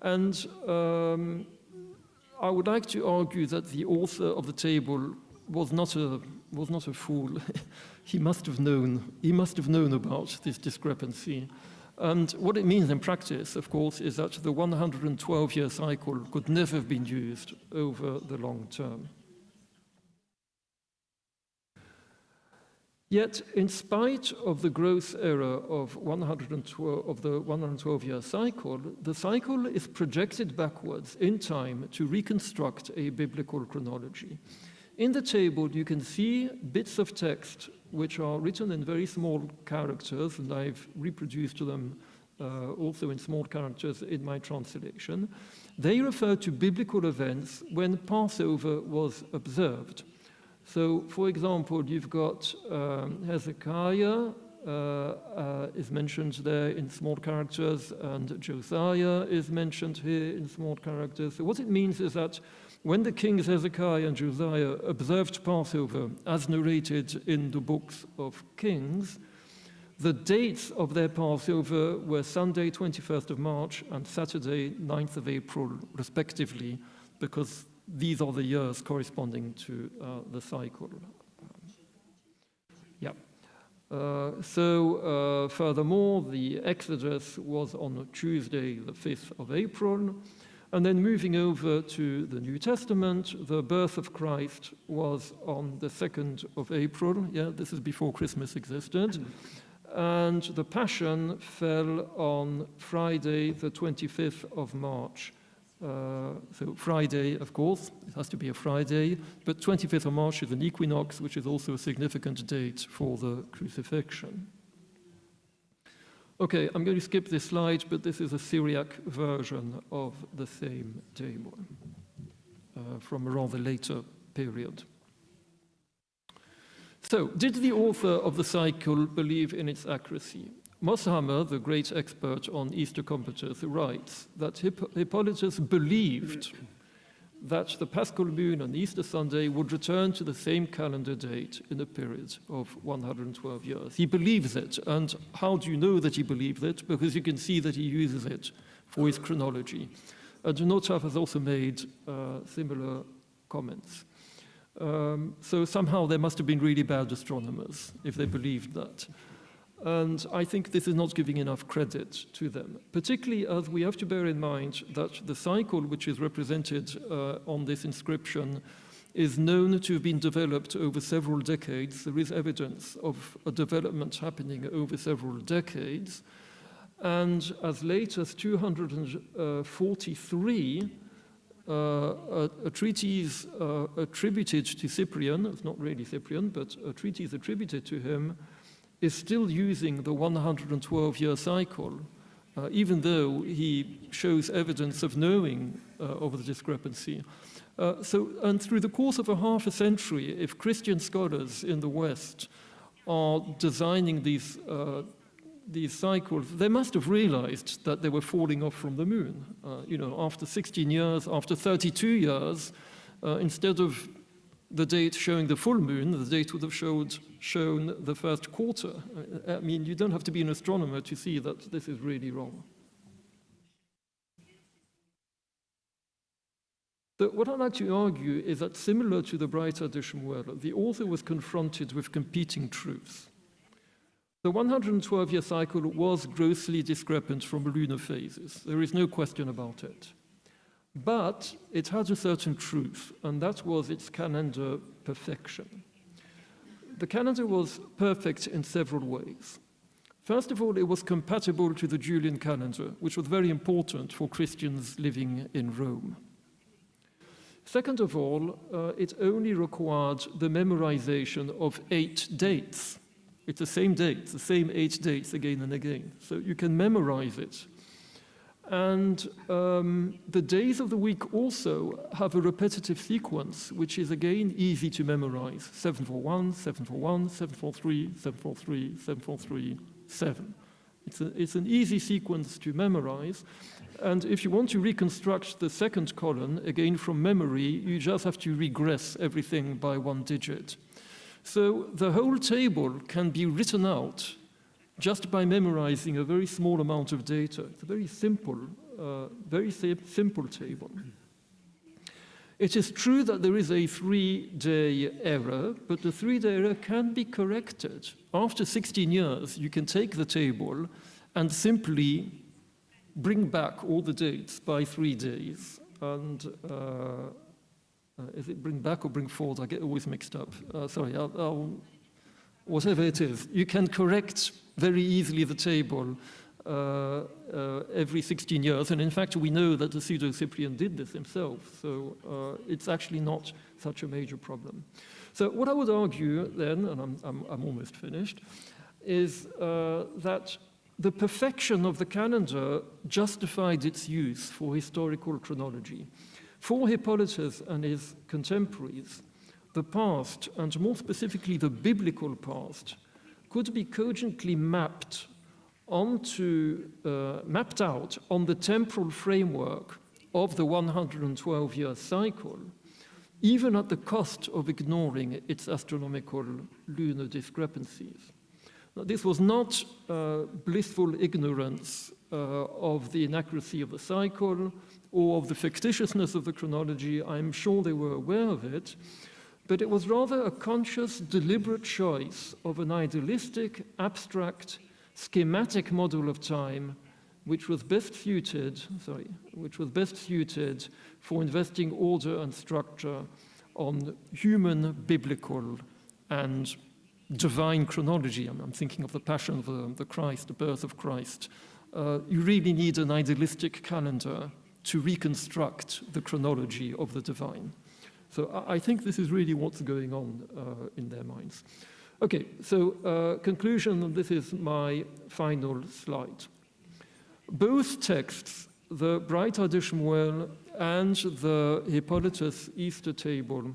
And I would like to argue that the author of the table was not a fool. He must have known about this discrepancy. And what it means in practice, of course, is that the 112-year cycle could never have been used over the long term. Yet, in spite of the gross error of the 112-year cycle, the cycle is projected backwards in time to reconstruct a biblical chronology. In the table, you can see bits of text which are written in very small characters, and I've reproduced them also in small characters in my translation. They refer to biblical events when Passover was observed. So, for example, you've got Hezekiah is mentioned there in small characters, and Josiah is mentioned here in small characters. So what it means is that when the kings Hezekiah and Josiah observed Passover, as narrated in the books of Kings, the dates of their Passover were Sunday, 21st of March, and Saturday, 9th of April, respectively, because these are the years corresponding to the cycle. Furthermore, the Exodus was on Tuesday, the 5th of April. And then moving over to the New Testament, the birth of Christ was on the 2nd of April. Yeah, this is before Christmas existed. And the Passion fell on Friday, the 25th of March. So Friday, of course, it has to be a Friday, but 25th of March is an equinox, which is also a significant date for the crucifixion. Okay, I'm going to skip this slide, but this is a Syriac version of the same table from a rather later period. So, did the author of the cycle believe in its accuracy? Moshammer, the great expert on Easter computers, writes that Hippolytus believed that the Paschal moon on Easter Sunday would return to the same calendar date in a period of 112 years. He believes it, and how do you know that he believes it? Because you can see that he uses it for his chronology. Notchaff has also made similar comments. So somehow there must have been really bad astronomers if they believed that. And I think this is not giving enough credit to them, particularly as we have to bear in mind that the cycle which is represented on this inscription is known to have been developed over several decades. There is evidence of a development happening over several decades. And as late as 243, a treatise attributed to Cyprian, it's not really Cyprian, but a treatise attributed to him, is still using the 112-year cycle, even though he shows evidence of knowing of the discrepancy. And through the course of a half a century, if Christian scholars in the West are designing these cycles, they must have realized that they were falling off from the moon. After 16 years, after 32 years, instead of the date showing the full moon, the date would have shown the first quarter. I mean, you don't have to be an astronomer to see that this is really wrong. So what I'd like to argue is that similar to the Breiter de Schmuel, the author was confronted with competing truths. The 112-year cycle was grossly discrepant from lunar phases. There is no question about it. But it had a certain truth, and that was its calendar perfection. The calendar was perfect in several ways. First of all, it was compatible to the Julian calendar, which was very important for Christians living in Rome. Second of all, it only required the memorization of 8 dates. It's the same dates, the same 8 dates again and again. So you can memorize it. And the days of the week also have a repetitive sequence, which is again easy to memorize. 741, 741, 743, 743, 743, 7. It's an easy sequence to memorize. And if you want to reconstruct the second column, again from memory, you just have to regress everything by 1 digit. So the whole table can be written out just by memorizing a very small amount of data. It's a very simple table. It is true that there is a 3-day error, but the 3-day error can be corrected. After 16 years, you can take the table and simply bring back all the dates by 3 days. And is it bring back or bring forward? I get always mixed up. Sorry, whatever it is. You can correct very easily the table every 16 years. And in fact, we know that the pseudo-Cyprian did this himself. So it's actually not such a major problem. So what I would argue then, and I'm almost finished, is that the perfection of the calendar justified its use for historical chronology. For Hippolytus and his contemporaries, the past, and more specifically the biblical past, could be cogently mapped out on the temporal framework of the 112-year cycle, even at the cost of ignoring its astronomical lunar discrepancies. Now, this was not blissful ignorance of the inaccuracy of the cycle or of the fictitiousness of the chronology. I'm sure they were aware of it, but it was rather a conscious, deliberate choice of an idealistic, abstract, schematic model of time which was best suited for investing order and structure on human, biblical, and divine chronology. I'm thinking of the Passion of the Christ, the birth of Christ. You really need an idealistic calendar to reconstruct the chronology of the divine. So I think this is really what's going on in their minds. Okay, so conclusion, and this is my final slide. Both texts, the Breiter de Schmuel and the Hippolytus Easter table,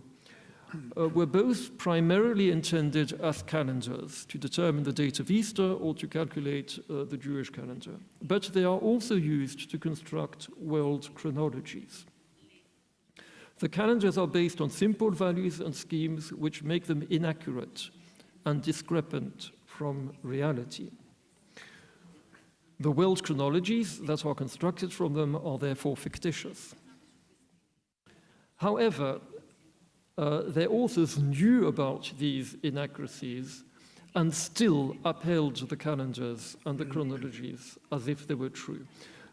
were both primarily intended as calendars to determine the date of Easter or to calculate the Jewish calendar. But they are also used to construct world chronologies. The calendars are based on simple values and schemes which make them inaccurate and discrepant from reality. The world chronologies that are constructed from them are therefore fictitious. However, their authors knew about these inaccuracies and still upheld the calendars and the chronologies as if they were true.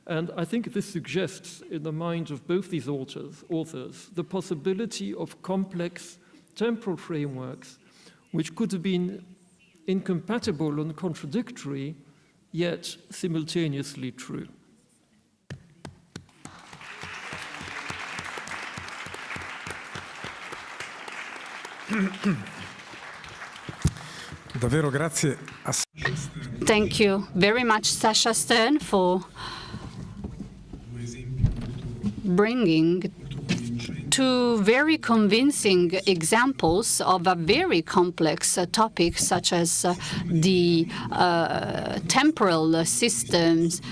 And I think this suggests in the mind of both these authors the possibility of complex temporal frameworks which could have been incompatible and contradictory, yet simultaneously true. Davvero grazie a Thank you very much, Sasha Stern, for bringing two very convincing examples of a very complex topic, such as the temporal systems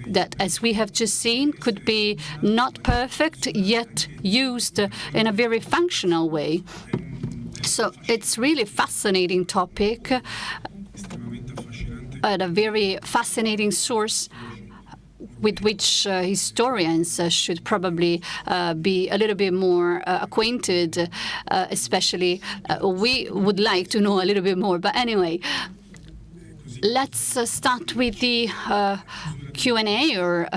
that, as we have just seen, could be not perfect, yet used in a very functional way. So it's really fascinating topic and a very fascinating source with which historians should probably be a little bit more acquainted, especially we would like to know a little bit more. But anyway, let's start with the Q&A, or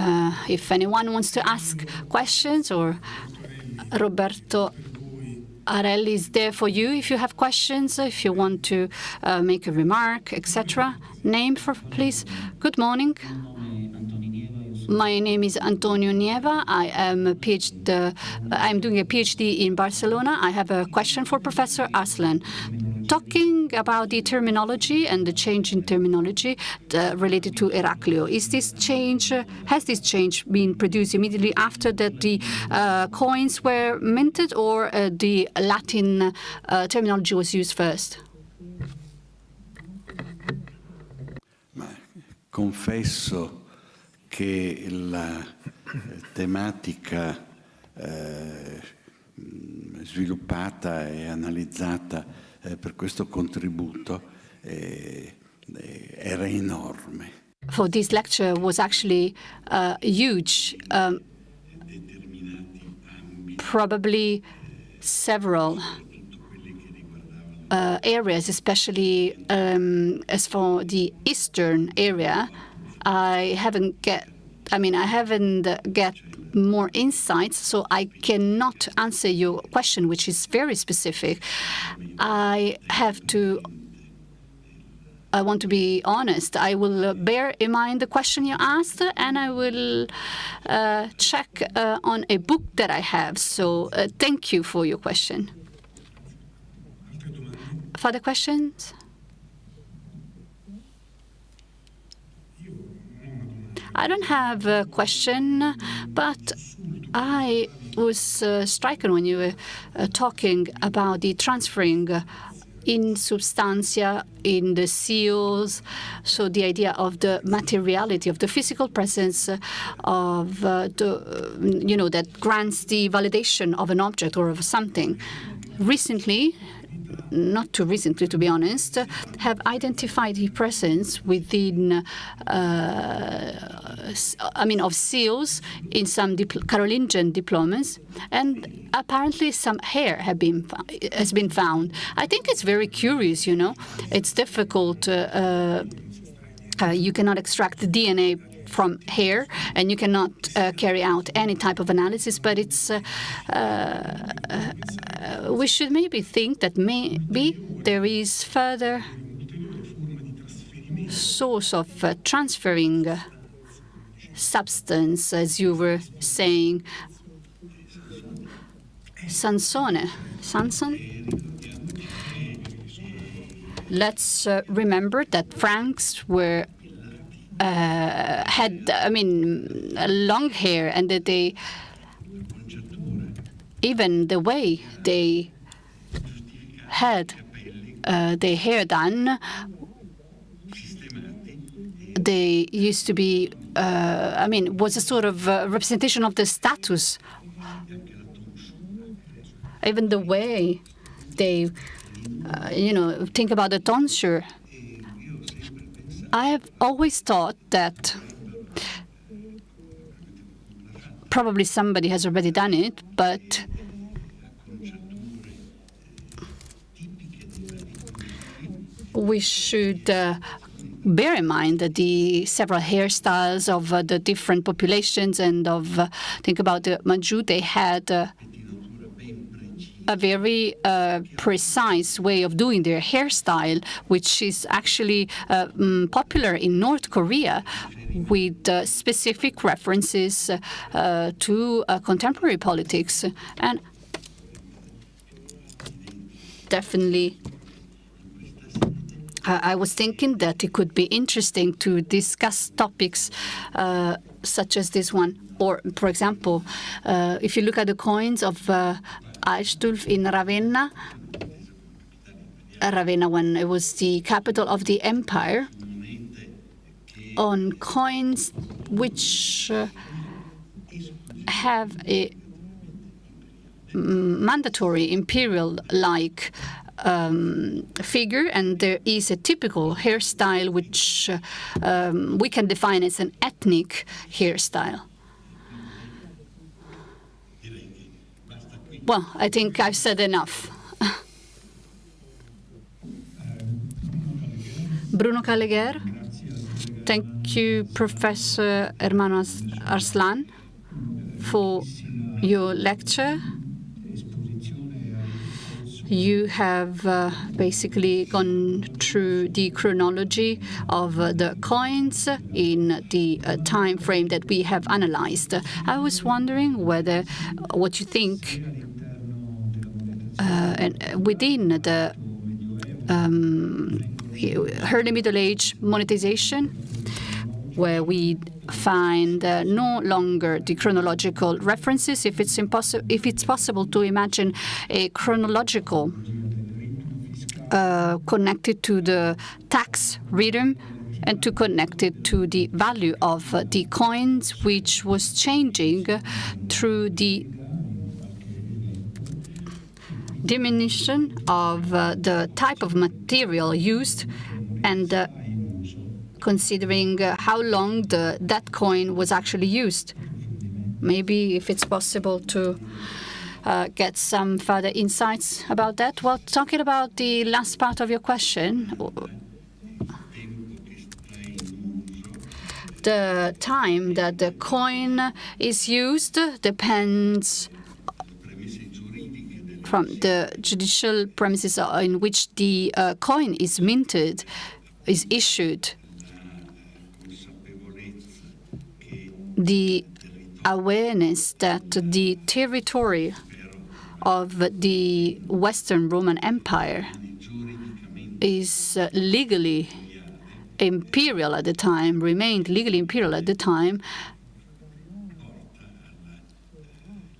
if anyone wants to ask questions, or Roberto Arelli is there for you if you have questions, if you want to make a remark, etc. Name, please. Good morning. My name is Antonio Nieva. I am I'm doing a PhD in Barcelona. I have a question for Professor ARSLAN. Talking about the terminology and the change in terminology related to Heraclio, has this change been produced immediately after that the coins were minted, or the Latin terminology was used first? Ma confesso che la tematica sviluppata e analizzata per questo contributo era enorme. For this lecture was actually huge, probably several areas, especially as for the eastern area. I haven't get more insights, so I cannot answer your question, which is very specific. I want to be honest. I will bear in mind the question you asked, and I will check on a book that I have. So thank you for your question. Further questions? I don't have a question, but I was stricken when you were talking about the transferring in substantia, in the seals, so the idea of the materiality, of the physical presence of that grants the validation of an object or of something. Recently, not too recently, to be honest, have identified the presence within, of seals in some Carolingian diplomas, and apparently some hair has been found. I think it's very curious. It's difficult. You cannot extract the DNA from hair, and you cannot carry out any type of analysis, but it's we should maybe think that maybe there is further source of transferring substance, as you were saying. Sanson? Let's remember that Franks were had long hair, and that they, even the way they had their hair done, they used to be was a sort of representation of the status even the way they, think about the tonsure. I have always thought that probably somebody has already done it, but we should bear in mind the several hairstyles of the different populations and think about the Manchu. They had a very precise way of doing their hairstyle, which is actually popular in North Korea, with specific references to contemporary politics. And definitely, I was thinking that it could be interesting to discuss topics such as this one. Or, for example, if you look at the coins of Aistulf in Ravenna, when it was the capital of the empire, on coins which have a mandatory imperial-like figure, and there is a typical hairstyle which we can define as an ethnic hairstyle. Well, I think I've said enough. Bruno Calleguer. Thank you, Professor Hermano Arslan, for your lecture. You have basically gone through the chronology of the coins in the time frame that we have analyzed. I was wondering whether what you think within the early Middle Age monetization, where we find no longer the chronological references, if it's possible to imagine a chronological connected to the tax rhythm and to connect it to the value of the coins, which was changing through the diminution of the type of material used, and considering how long that coin was actually used. Maybe if it's possible to get some further insights about that. Well, talking about the last part of your question, the time that the coin is used depends from the judicial premises in which the coin is minted, is issued. The awareness that the territory of the Western Roman Empire is legally imperial at the time, remained legally imperial at the time,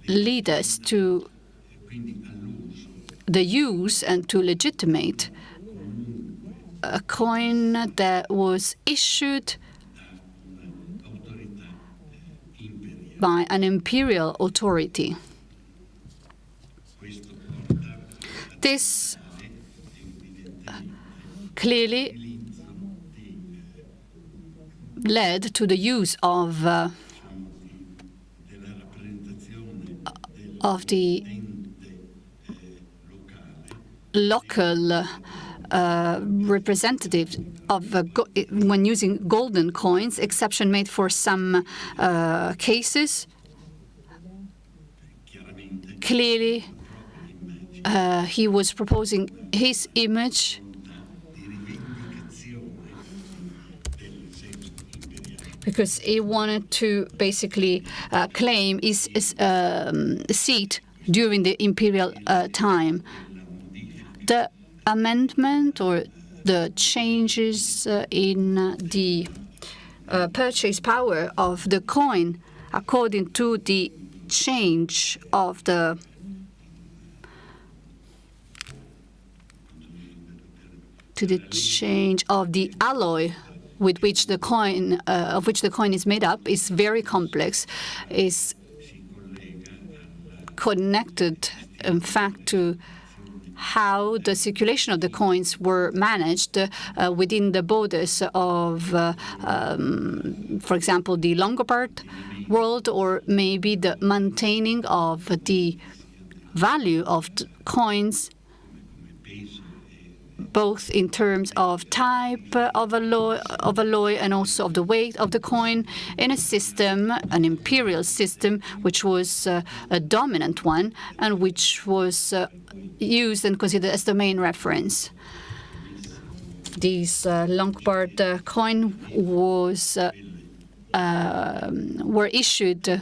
lead us to the use and to legitimate a coin that was issued by an imperial authority. This clearly led to the use of the local representative of when using golden coins, exception made for some cases. Clearly, he was proposing his image because he wanted to basically claim his seat during the imperial time. The amendment or the changes in the purchase power of the coin, according to the change of the alloy with which the coin is made up, is very complex. Is connected, in fact, to how the circulation of the coins were managed within the borders of, for example, the Longobard world, or maybe the maintaining of the value of coins, both in terms of type of alloy and also of the weight of the coin, in a system, an imperial system, which was a dominant one and which was used and considered as the main reference. These Longobard coin were issued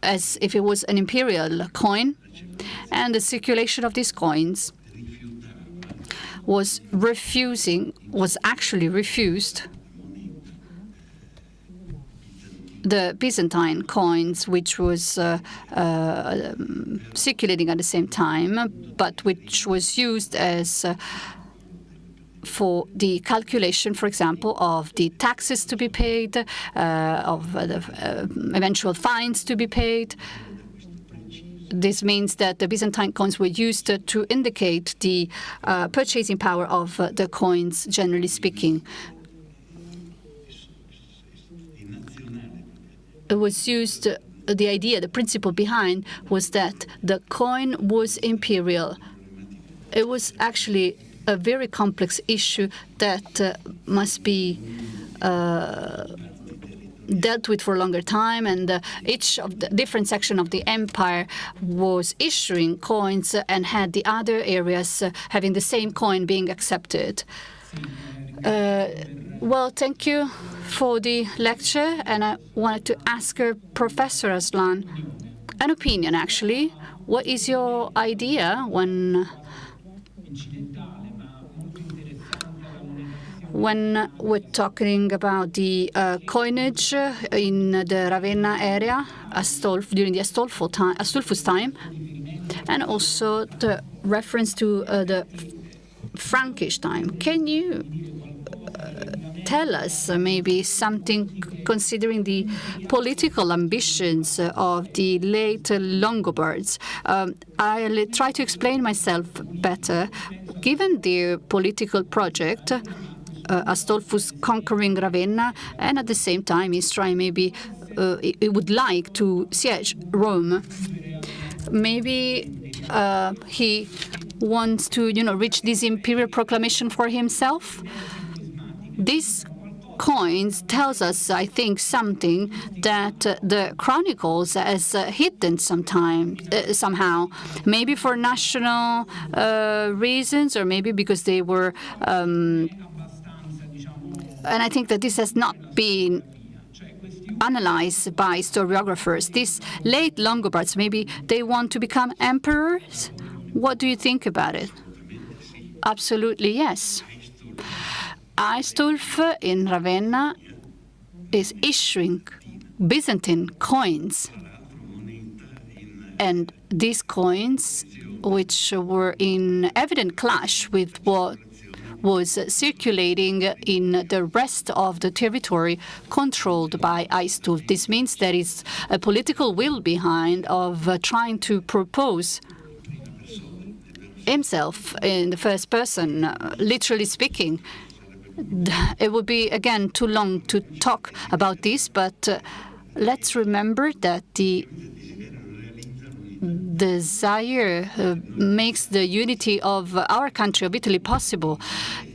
as if it was an imperial coin, and the circulation of these coins was actually refused the Byzantine coins, which was circulating at the same time, but which was used as for the calculation, for example, of the taxes to be paid, of the eventual fines to be paid. This means that the Byzantine coins were used to indicate the purchasing power of the coins, generally speaking. It was used, the idea, the principle behind was that the coin was imperial. It was actually a very complex issue that must be dealt with for a longer time, and each of the different section of the empire was issuing coins and had the other areas having the same coin being accepted. Well, thank you for the lecture, and I wanted to ask Professor ARSLAN an opinion, actually. What is your idea when we're talking about the coinage in the Ravenna area during the Astolfo's time, and also the reference to the Frankish time? Can you tell us maybe something considering the political ambitions of the late Longobards? I'll try to explain myself better. Given their political project, Astolfo's conquering Ravenna, and at the same time he's trying maybe he would like to siege Rome. Maybe he wants to reach this imperial proclamation for himself. These coins tells us, I think, something that the chronicles has hidden somehow, maybe for national reasons, or maybe because they were. And I think that this has not been analyzed by historiographers. These late Longobards, maybe they want to become emperors? What do you think about it? Absolutely, yes. Aistulf in Ravenna is issuing Byzantine coins. And these coins, which were in evident clash with what was circulating in the rest of the territory controlled by Aistulf. This means there is a political will behind of trying to propose himself in the first person, literally speaking. It would be, again, too long to talk about this, but let's remember that the desire makes the unity of our country, of Italy, possible.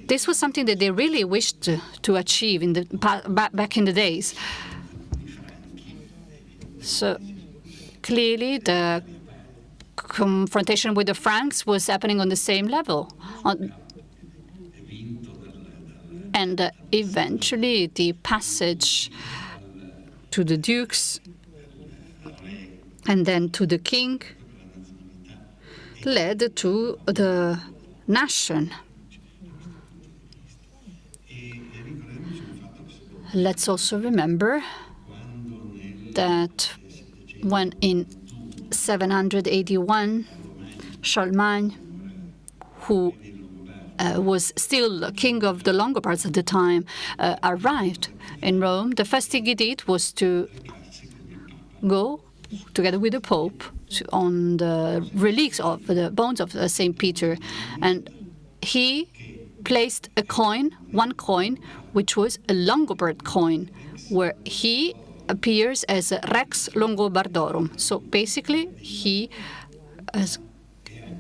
This was something that they really wished to achieve in the back in the days. So clearly, the confrontation with the Franks was happening on the same level. And eventually, the passage to the dukes and then to the king led to the nation. Let's also remember that when in 781, Charlemagne, who was still king of the Longobards at the time, arrived in Rome, the first thing he did was to go together with the Pope, on the relics of the bones of St. Peter. And he placed a coin, one coin, which was a Longobard coin, where he appears as Rex Longobardorum. So basically, he is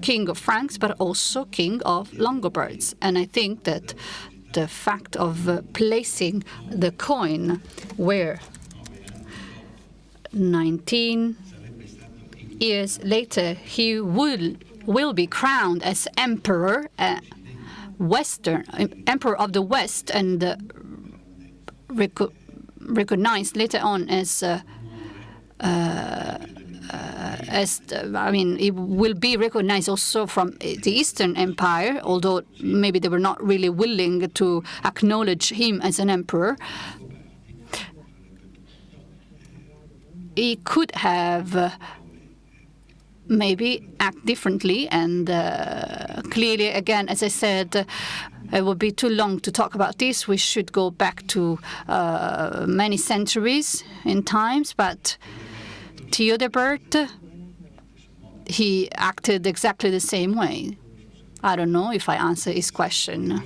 king of Franks, but also king of Longobards. And I think that the fact of placing the coin where 19 years later he will be crowned as emperor, emperor of the West, and recognized later on as it will be recognized also from the Eastern Empire, although maybe they were not really willing to acknowledge him as an emperor. He could have maybe act differently, and clearly, again, as I said, it would be too long to talk about this. We should go back to many centuries in times, but Theodebert, he acted exactly the same way. I don't know if I answer his question.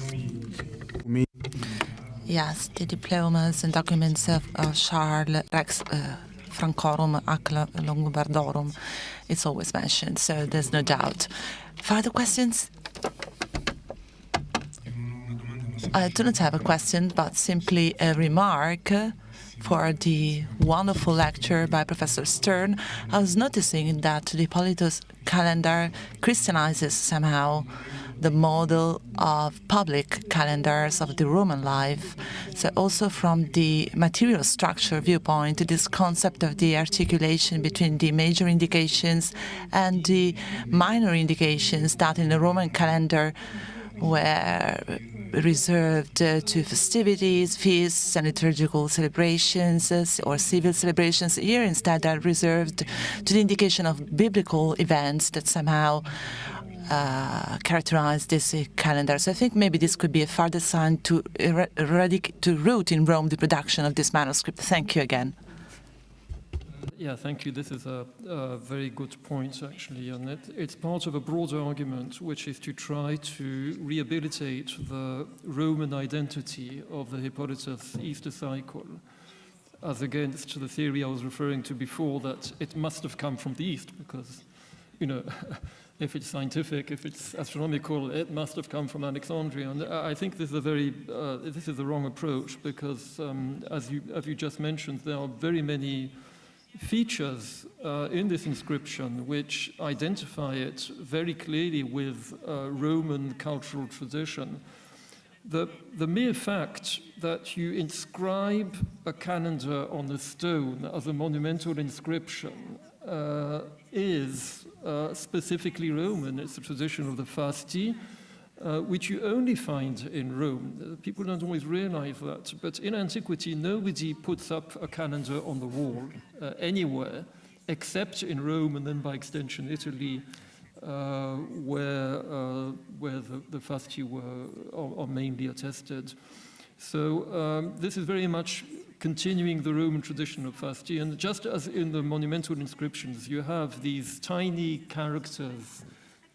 Yes, the diplomas and documents of Charles Rex Francorum ac Longobardorum, it's always mentioned, so there's no doubt. Further questions? I do not have a question, but simply a remark for the wonderful lecture by Professor Stern. I was noticing that the Hippolytus calendar Christianizes somehow the model of public calendars of the Roman life. So also from the material structure viewpoint, this concept of the articulation between the major indications and the minor indications that in the Roman calendar were reserved to festivities, feasts, and liturgical celebrations or civil celebrations. Here instead are reserved to the indication of biblical events that somehow characterize this calendar. So I think maybe this could be a further sign to root in Rome the production of this manuscript. Thank you again. Yeah, thank you. This is a very good point, actually, and it's part of a broader argument, which is to try to rehabilitate the Roman identity of the Hippolytus Easter cycle, as against the theory I was referring to before, that it must have come from the East, because, you know, if it's scientific, if it's astronomical, it must have come from Alexandria. And I think this is this is the wrong approach, because as you just mentioned, there are very many features in this inscription which identify it very clearly with Roman cultural tradition. The mere fact that you inscribe a calendar on a stone as a monumental inscription is specifically Roman. It's the tradition of the Fasti, which you only find in Rome. People don't always realize that, but in antiquity, nobody puts up a calendar on the wall anywhere, except in Rome and then by extension Italy, where the Fasti are mainly attested. So this is very much continuing the Roman tradition of Fasti, and just as in the monumental inscriptions, you have these tiny characters,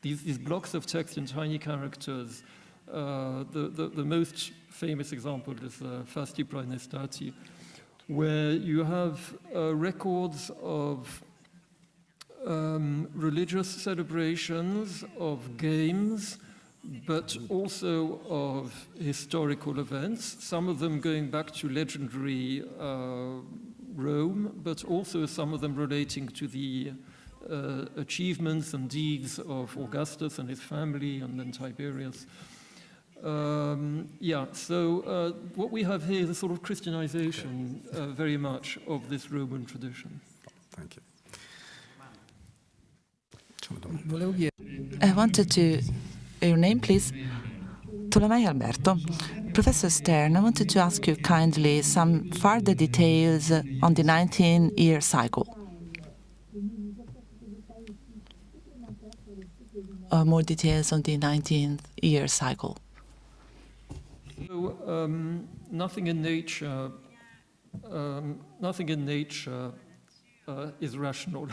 these blocks of text in tiny characters. The most famous example is Fasti Praenestati, where you have records of religious celebrations, of games, but also of historical events, some of them going back to legendary Rome, but also some of them relating to the achievements and deeds of Augustus and his family, and then Tiberius. So what we have here is a sort of Christianization very much of this Roman tradition. Thank you. I wanted to... Your name, please? Tolomei Alberto. Professor Stern, I wanted to ask you kindly some further details on the 19-year cycle. More details on the 19th-year cycle. So nothing in nature is rational.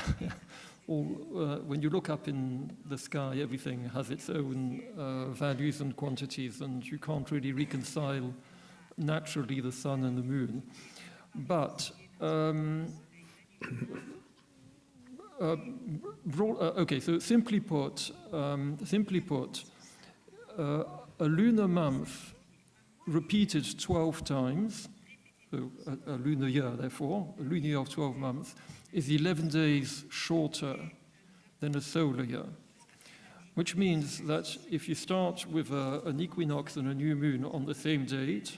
When you look up in the sky, everything has its own values and quantities, and you can't really reconcile naturally the sun and the moon. But okay, so simply put, a lunar month repeated 12 times, so a lunar year, therefore, a lunar year of 12 months, is 11 days shorter than a solar year, which means that if you start with an equinox and a new moon on the same date,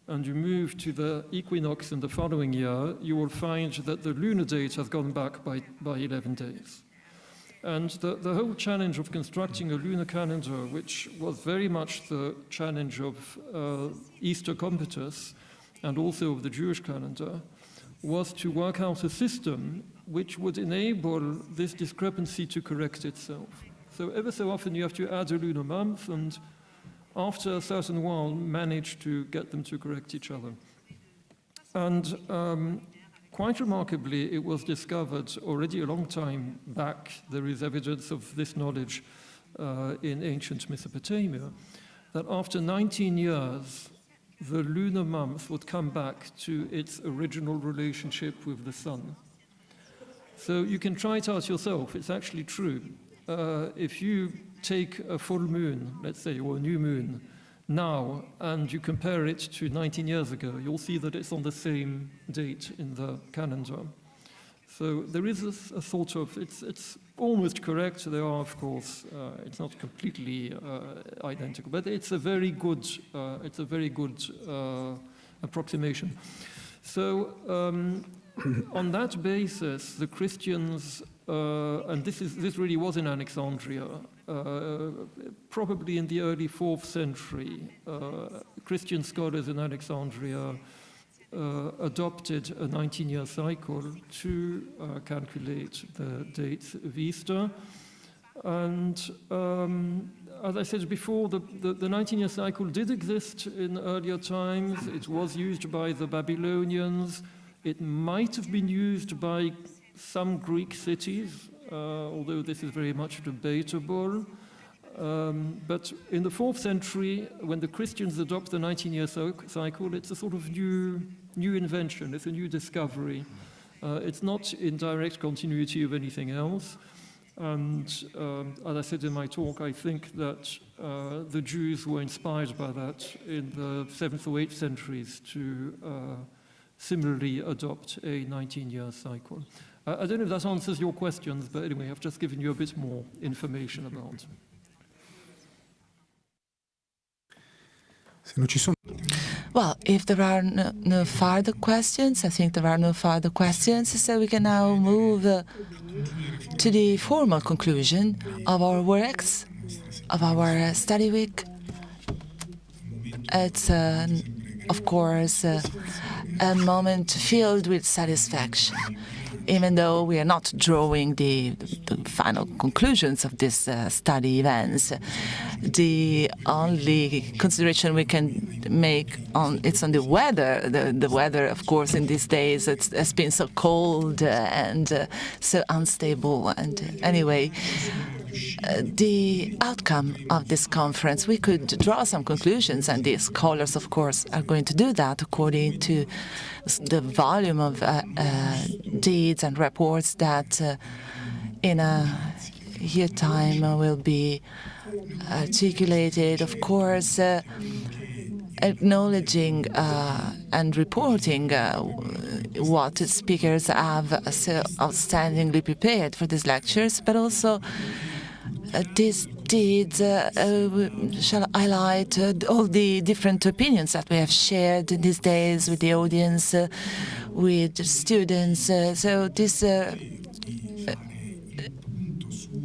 and you move to the equinox in the following year, you will find that the lunar date has gone back by 11 days. And the whole challenge of constructing a lunar calendar, which was very much the challenge of Easter Completus and also of the Jewish calendar, was to work out a system which would enable this discrepancy to correct itself. So ever so often you have to add a lunar month, and after a certain while manage to get them to correct each other. And quite remarkably, it was discovered already a long time back, there is evidence of this knowledge in ancient Mesopotamia, that after 19 years, the lunar month would come back to its original relationship with the sun. So you can try it out yourself, it's actually true. If you take a full moon, let's say, or a new moon, now, and you compare it to 19 years ago, you'll see that it's on the same date in the calendar. So there is a sort of, it's almost correct. There are, of course, it's not completely identical, but it's a very good approximation. So on that basis, the Christians, and this really was in Alexandria, probably in the early 4th century, Christian scholars in Alexandria adopted a 19-year cycle to calculate the dates of Easter. And as I said before, the 19-year cycle did exist in earlier times. It was used by the Babylonians. It might have been used by some Greek cities, although this is very much debatable. But in the 4th century, when the Christians adopt the 19-year cycle, it's a sort of new invention, it's a new discovery. It's not in direct continuity of anything else. And as I said in my talk, I think that the Jews were inspired by that in the 7th or 8th centuries to similarly adopt a 19-year cycle. I don't know if that answers your questions, but anyway, I've just given you a bit more information about. Well, if there are no further questions, I think there are no further questions, so we can now move to the formal conclusion of our works, of our study week. It's, of course, a moment filled with satisfaction, even though we are not drawing the final conclusions of this study events. The only consideration we can make it's on the weather. The weather, of course, in these days has been so cold and so unstable. And anyway, the outcome of this conference, we could draw some conclusions, and the scholars, of course, are going to do that according to the volume of deeds and reports that in a year time will be articulated, of course, acknowledging and reporting what speakers have so outstandingly prepared for these lectures, but also these deeds shall highlight all the different opinions that we have shared these days with the audience, with students. So these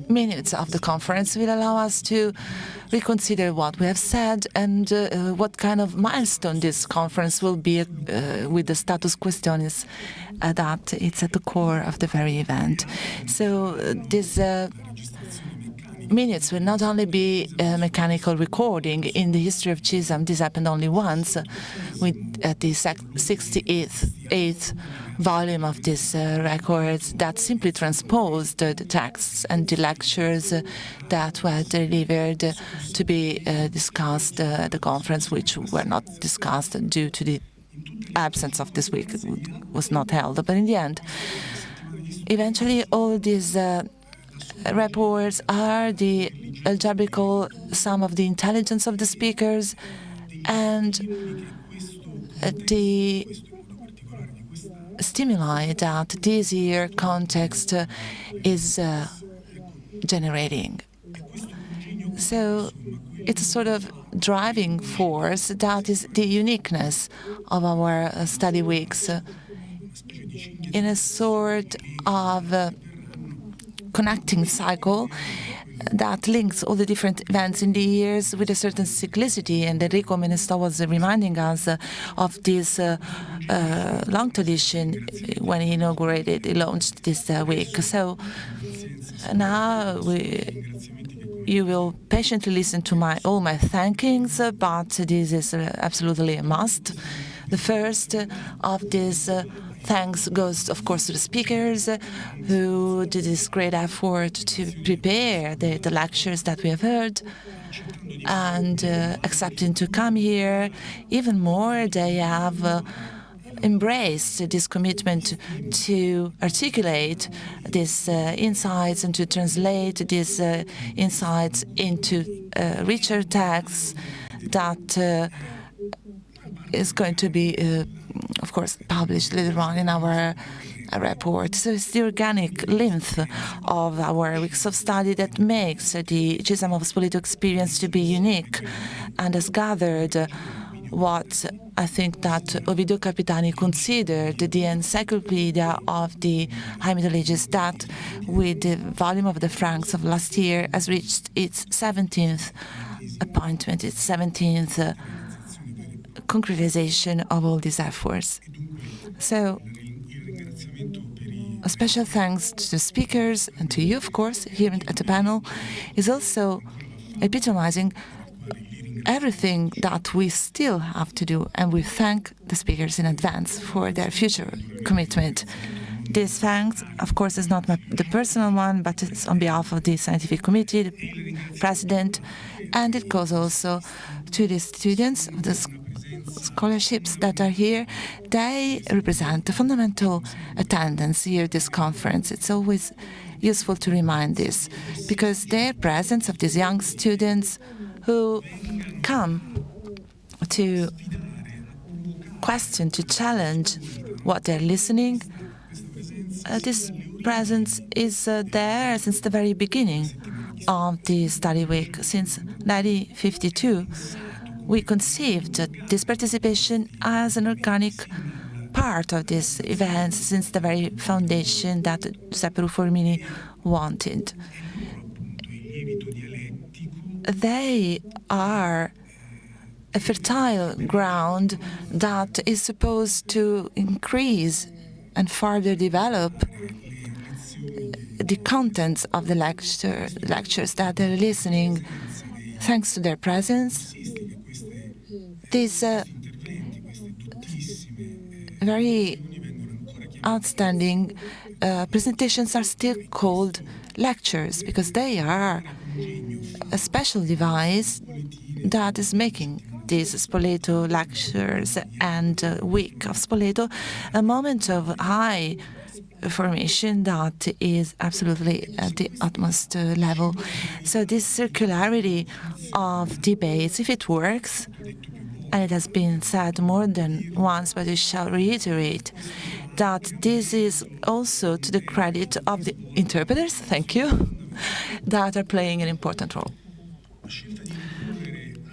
minutes of the conference will allow us to reconsider what we have said and what kind of milestone this conference will be with the status questionis that it's at the core of the very event. So this minutes will not only be a mechanical recording. In the history of Cisam, this happened only once with the 68th volume of these records that simply transposed the texts and the lectures that were delivered to be discussed at the conference, which were not discussed due to the absence of this week. It was not held. But in the end, eventually all these reports are the algebraical sum of the intelligence of the speakers and the stimuli that this year context is generating. So it's a sort of driving force that is the uniqueness of our study weeks in a sort of connecting cycle that links all the different events in the years with a certain cyclicity. And Enrico Ministro was reminding us of this long tradition when he launched this week. So now you will patiently listen to all my thankings, but this is absolutely a must. The first of these thanks goes, of course, to the speakers who did this great effort to prepare the lectures that we have heard and accepting to come here. Even more, they have embraced this commitment to articulate these insights and to translate these insights into richer texts that is going to be of course, published later on in our report. So it's the organic length of our weeks of study that makes the Cisam Spoleto experience to be unique and has gathered what I think that Ovidio Capitani considered the encyclopedia of the High Middle Ages, that with the volume of the Franks of last year has reached its 17th appointment, its 17th concretization of all these efforts. So a special thanks to the speakers and to you, of course, here at the panel, is also epitomizing everything that we still have to do, and we thank the speakers in advance for their future commitment. This thanks, of course, is not the personal one, but it's on behalf of the scientific committee, the president, and it goes also to the students of the scholarships that are here. They represent the fundamental attendance here at this conference. It's always useful to remind this, because their presence of these young students who come to question, to challenge what they're listening, this presence is there since the very beginning of the study week. Since 1952, we conceived this participation as an organic part of this event since the very foundation that Giuseppe Ruformini wanted. They are a fertile ground that is supposed to increase and further develop the contents of the lectures that they're listening. Thanks to their presence, these very outstanding presentations are still called lectures, because they are a special device that is making these Spoleto lectures and week of Spoleto a moment of high formation that is absolutely at the utmost level. So this circularity of debates, if it works, and it has been said more than once, but I shall reiterate that this is also to the credit of the interpreters, thank you, that are playing an important role.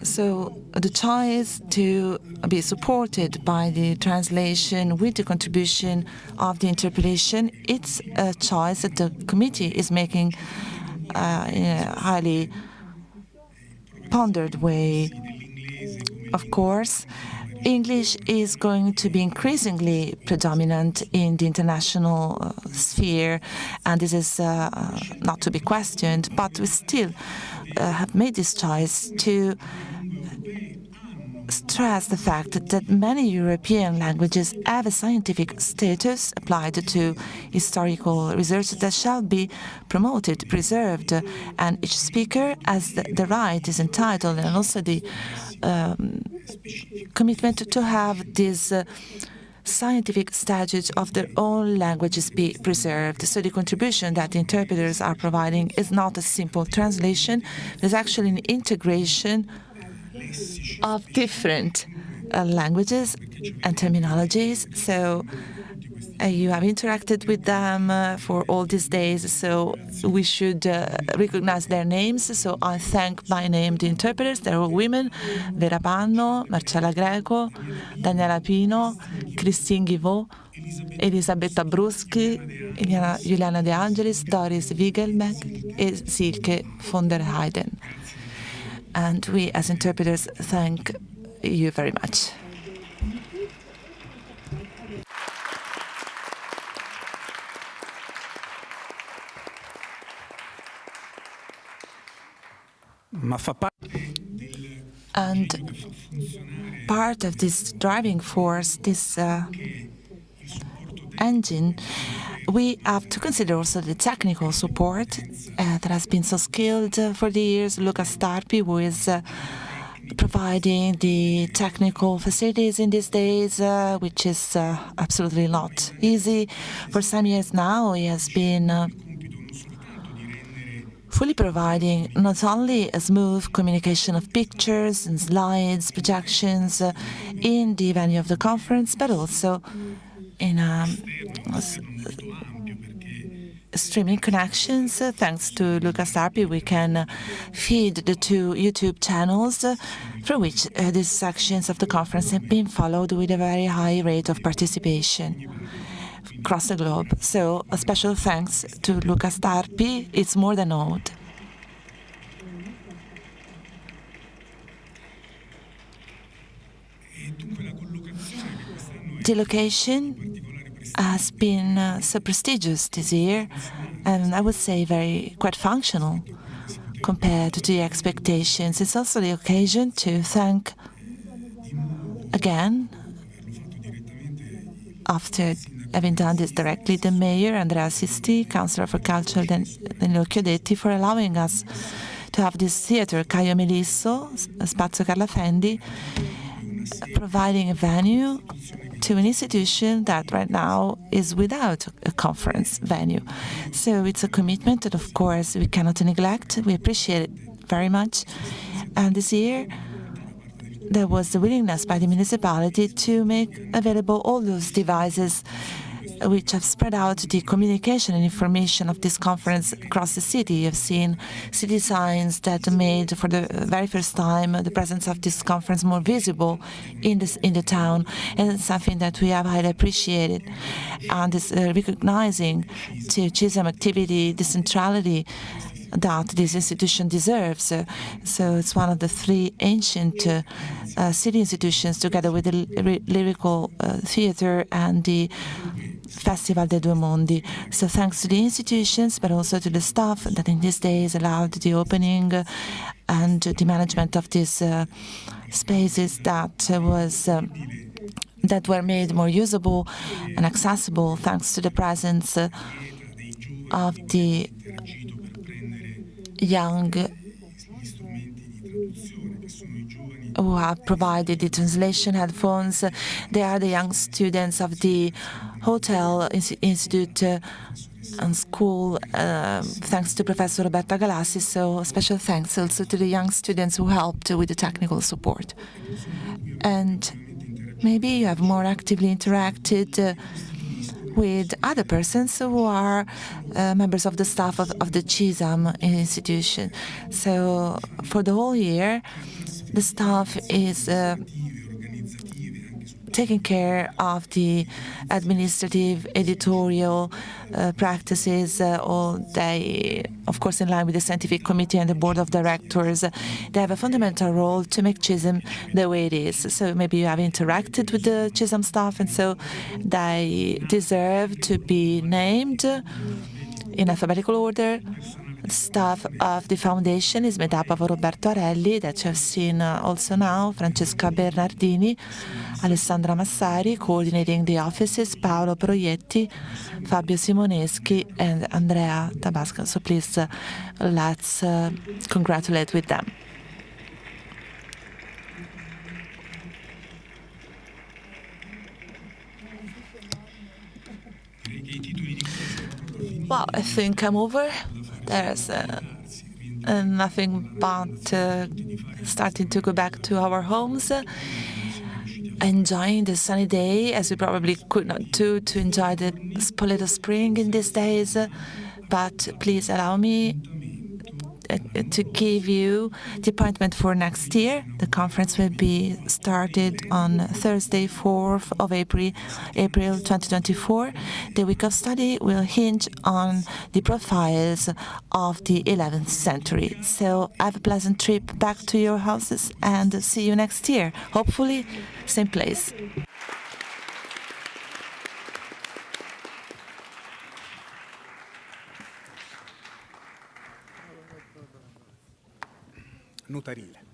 So the choice to be supported by the translation with the contribution of the interpretation, it's a choice that the committee is making in a highly pondered way. Of course, English is going to be increasingly predominant in the international sphere, and this is not to be questioned, but we still have made this choice to stress the fact that many European languages have a scientific status applied to historical research that shall be promoted, preserved, and each speaker has the right, is entitled, and also the commitment to have this scientific status of their own languages be preserved. So the contribution that the interpreters are providing is not a simple translation, there's actually an integration of different languages and terminologies. So you have interacted with them for all these days, so we should recognize their names. So I thank by name the interpreters. They're all women: Vera Panno, Marcella Greco, Daniela Pino, Christine Guivot, Elisabetta Bruschi, Juliana De Angelis, Doris Wiegelbeck, and Silke von der Heiden. And we, as interpreters, thank you very much. And part of this driving force, this engine, we have to consider also the technical support that has been so skilled for the years. Luca Starpi, who is providing the technical facilities in these days, which is absolutely not easy. For some years now, he has been fully providing not only a smooth communication of pictures and slides, projections in the venue of the conference, but also in streaming connections. Thanks to Luca Starpi, we can feed the two YouTube channels through which these sections of the conference have been followed with a very high rate of participation across the globe. So a special thanks to Luca Starpi. It's more than owed. The location has been so prestigious this year, and I would say quite functional compared to the expectations. It's also the occasion to thank again, after having done this directly, the Mayor, Andrea Sisti, Councillor for Culture, Danilo Chiodetti, for allowing us to have this theatre, Caio Melisso, Spazio Carla Fendi, providing a venue to an institution that right now is without a conference venue. So it's a commitment that, of course, we cannot neglect. We appreciate it very much. And this year, there was the willingness by the municipality to make available all those devices which have spread out the communication and information of this conference across the city. You've seen city signs that made for the very first time the presence of this conference more visible in the town, and it's something that we have highly appreciated. And it's recognizing to Cisam activity the centrality that this institution deserves. So it's one of the three ancient city institutions, together with the lyrical theater and the Festival dei Due Mondi. So thanks to the institutions, but also to the staff that in these days allowed the opening and the management of these spaces that were made more usable and accessible, thanks to the presence of the young who have provided the translation headphones. They are the young students of the Hotel Institute and School, thanks to Professor Roberta Galassi. So special thanks also to the young students who helped with the technical support. And maybe you have more actively interacted with other persons who are members of the staff of the Cisam institution. So for the whole year, the staff is taking care of the administrative, editorial practices all day, of course, in line with the scientific committee and the board of directors. They have a fundamental role to make Cisam the way it is. So maybe you have interacted with the Cisam staff, and so they deserve to be named in alphabetical order. The staff of the foundation is made up of Roberto Arelli, that you have seen also now, Francesca Bernardini, Alessandra Massari, coordinating the offices, Paolo Proietti, Fabio Simoneschi, and Andrea Tabasco. So please, let's congratulate with them. Well, I think I'm over. There's nothing but starting to go back to our homes, enjoying the sunny day, as we probably could not do to enjoy the Spoleto spring in these days. But please allow me to give you the appointment for next year. The conference will be started on Thursday, 4th of April 2024. The week of study will hinge on the profiles of the 11th century. So have a pleasant trip back to your houses and see you next year. Hopefully, same place. Notarile.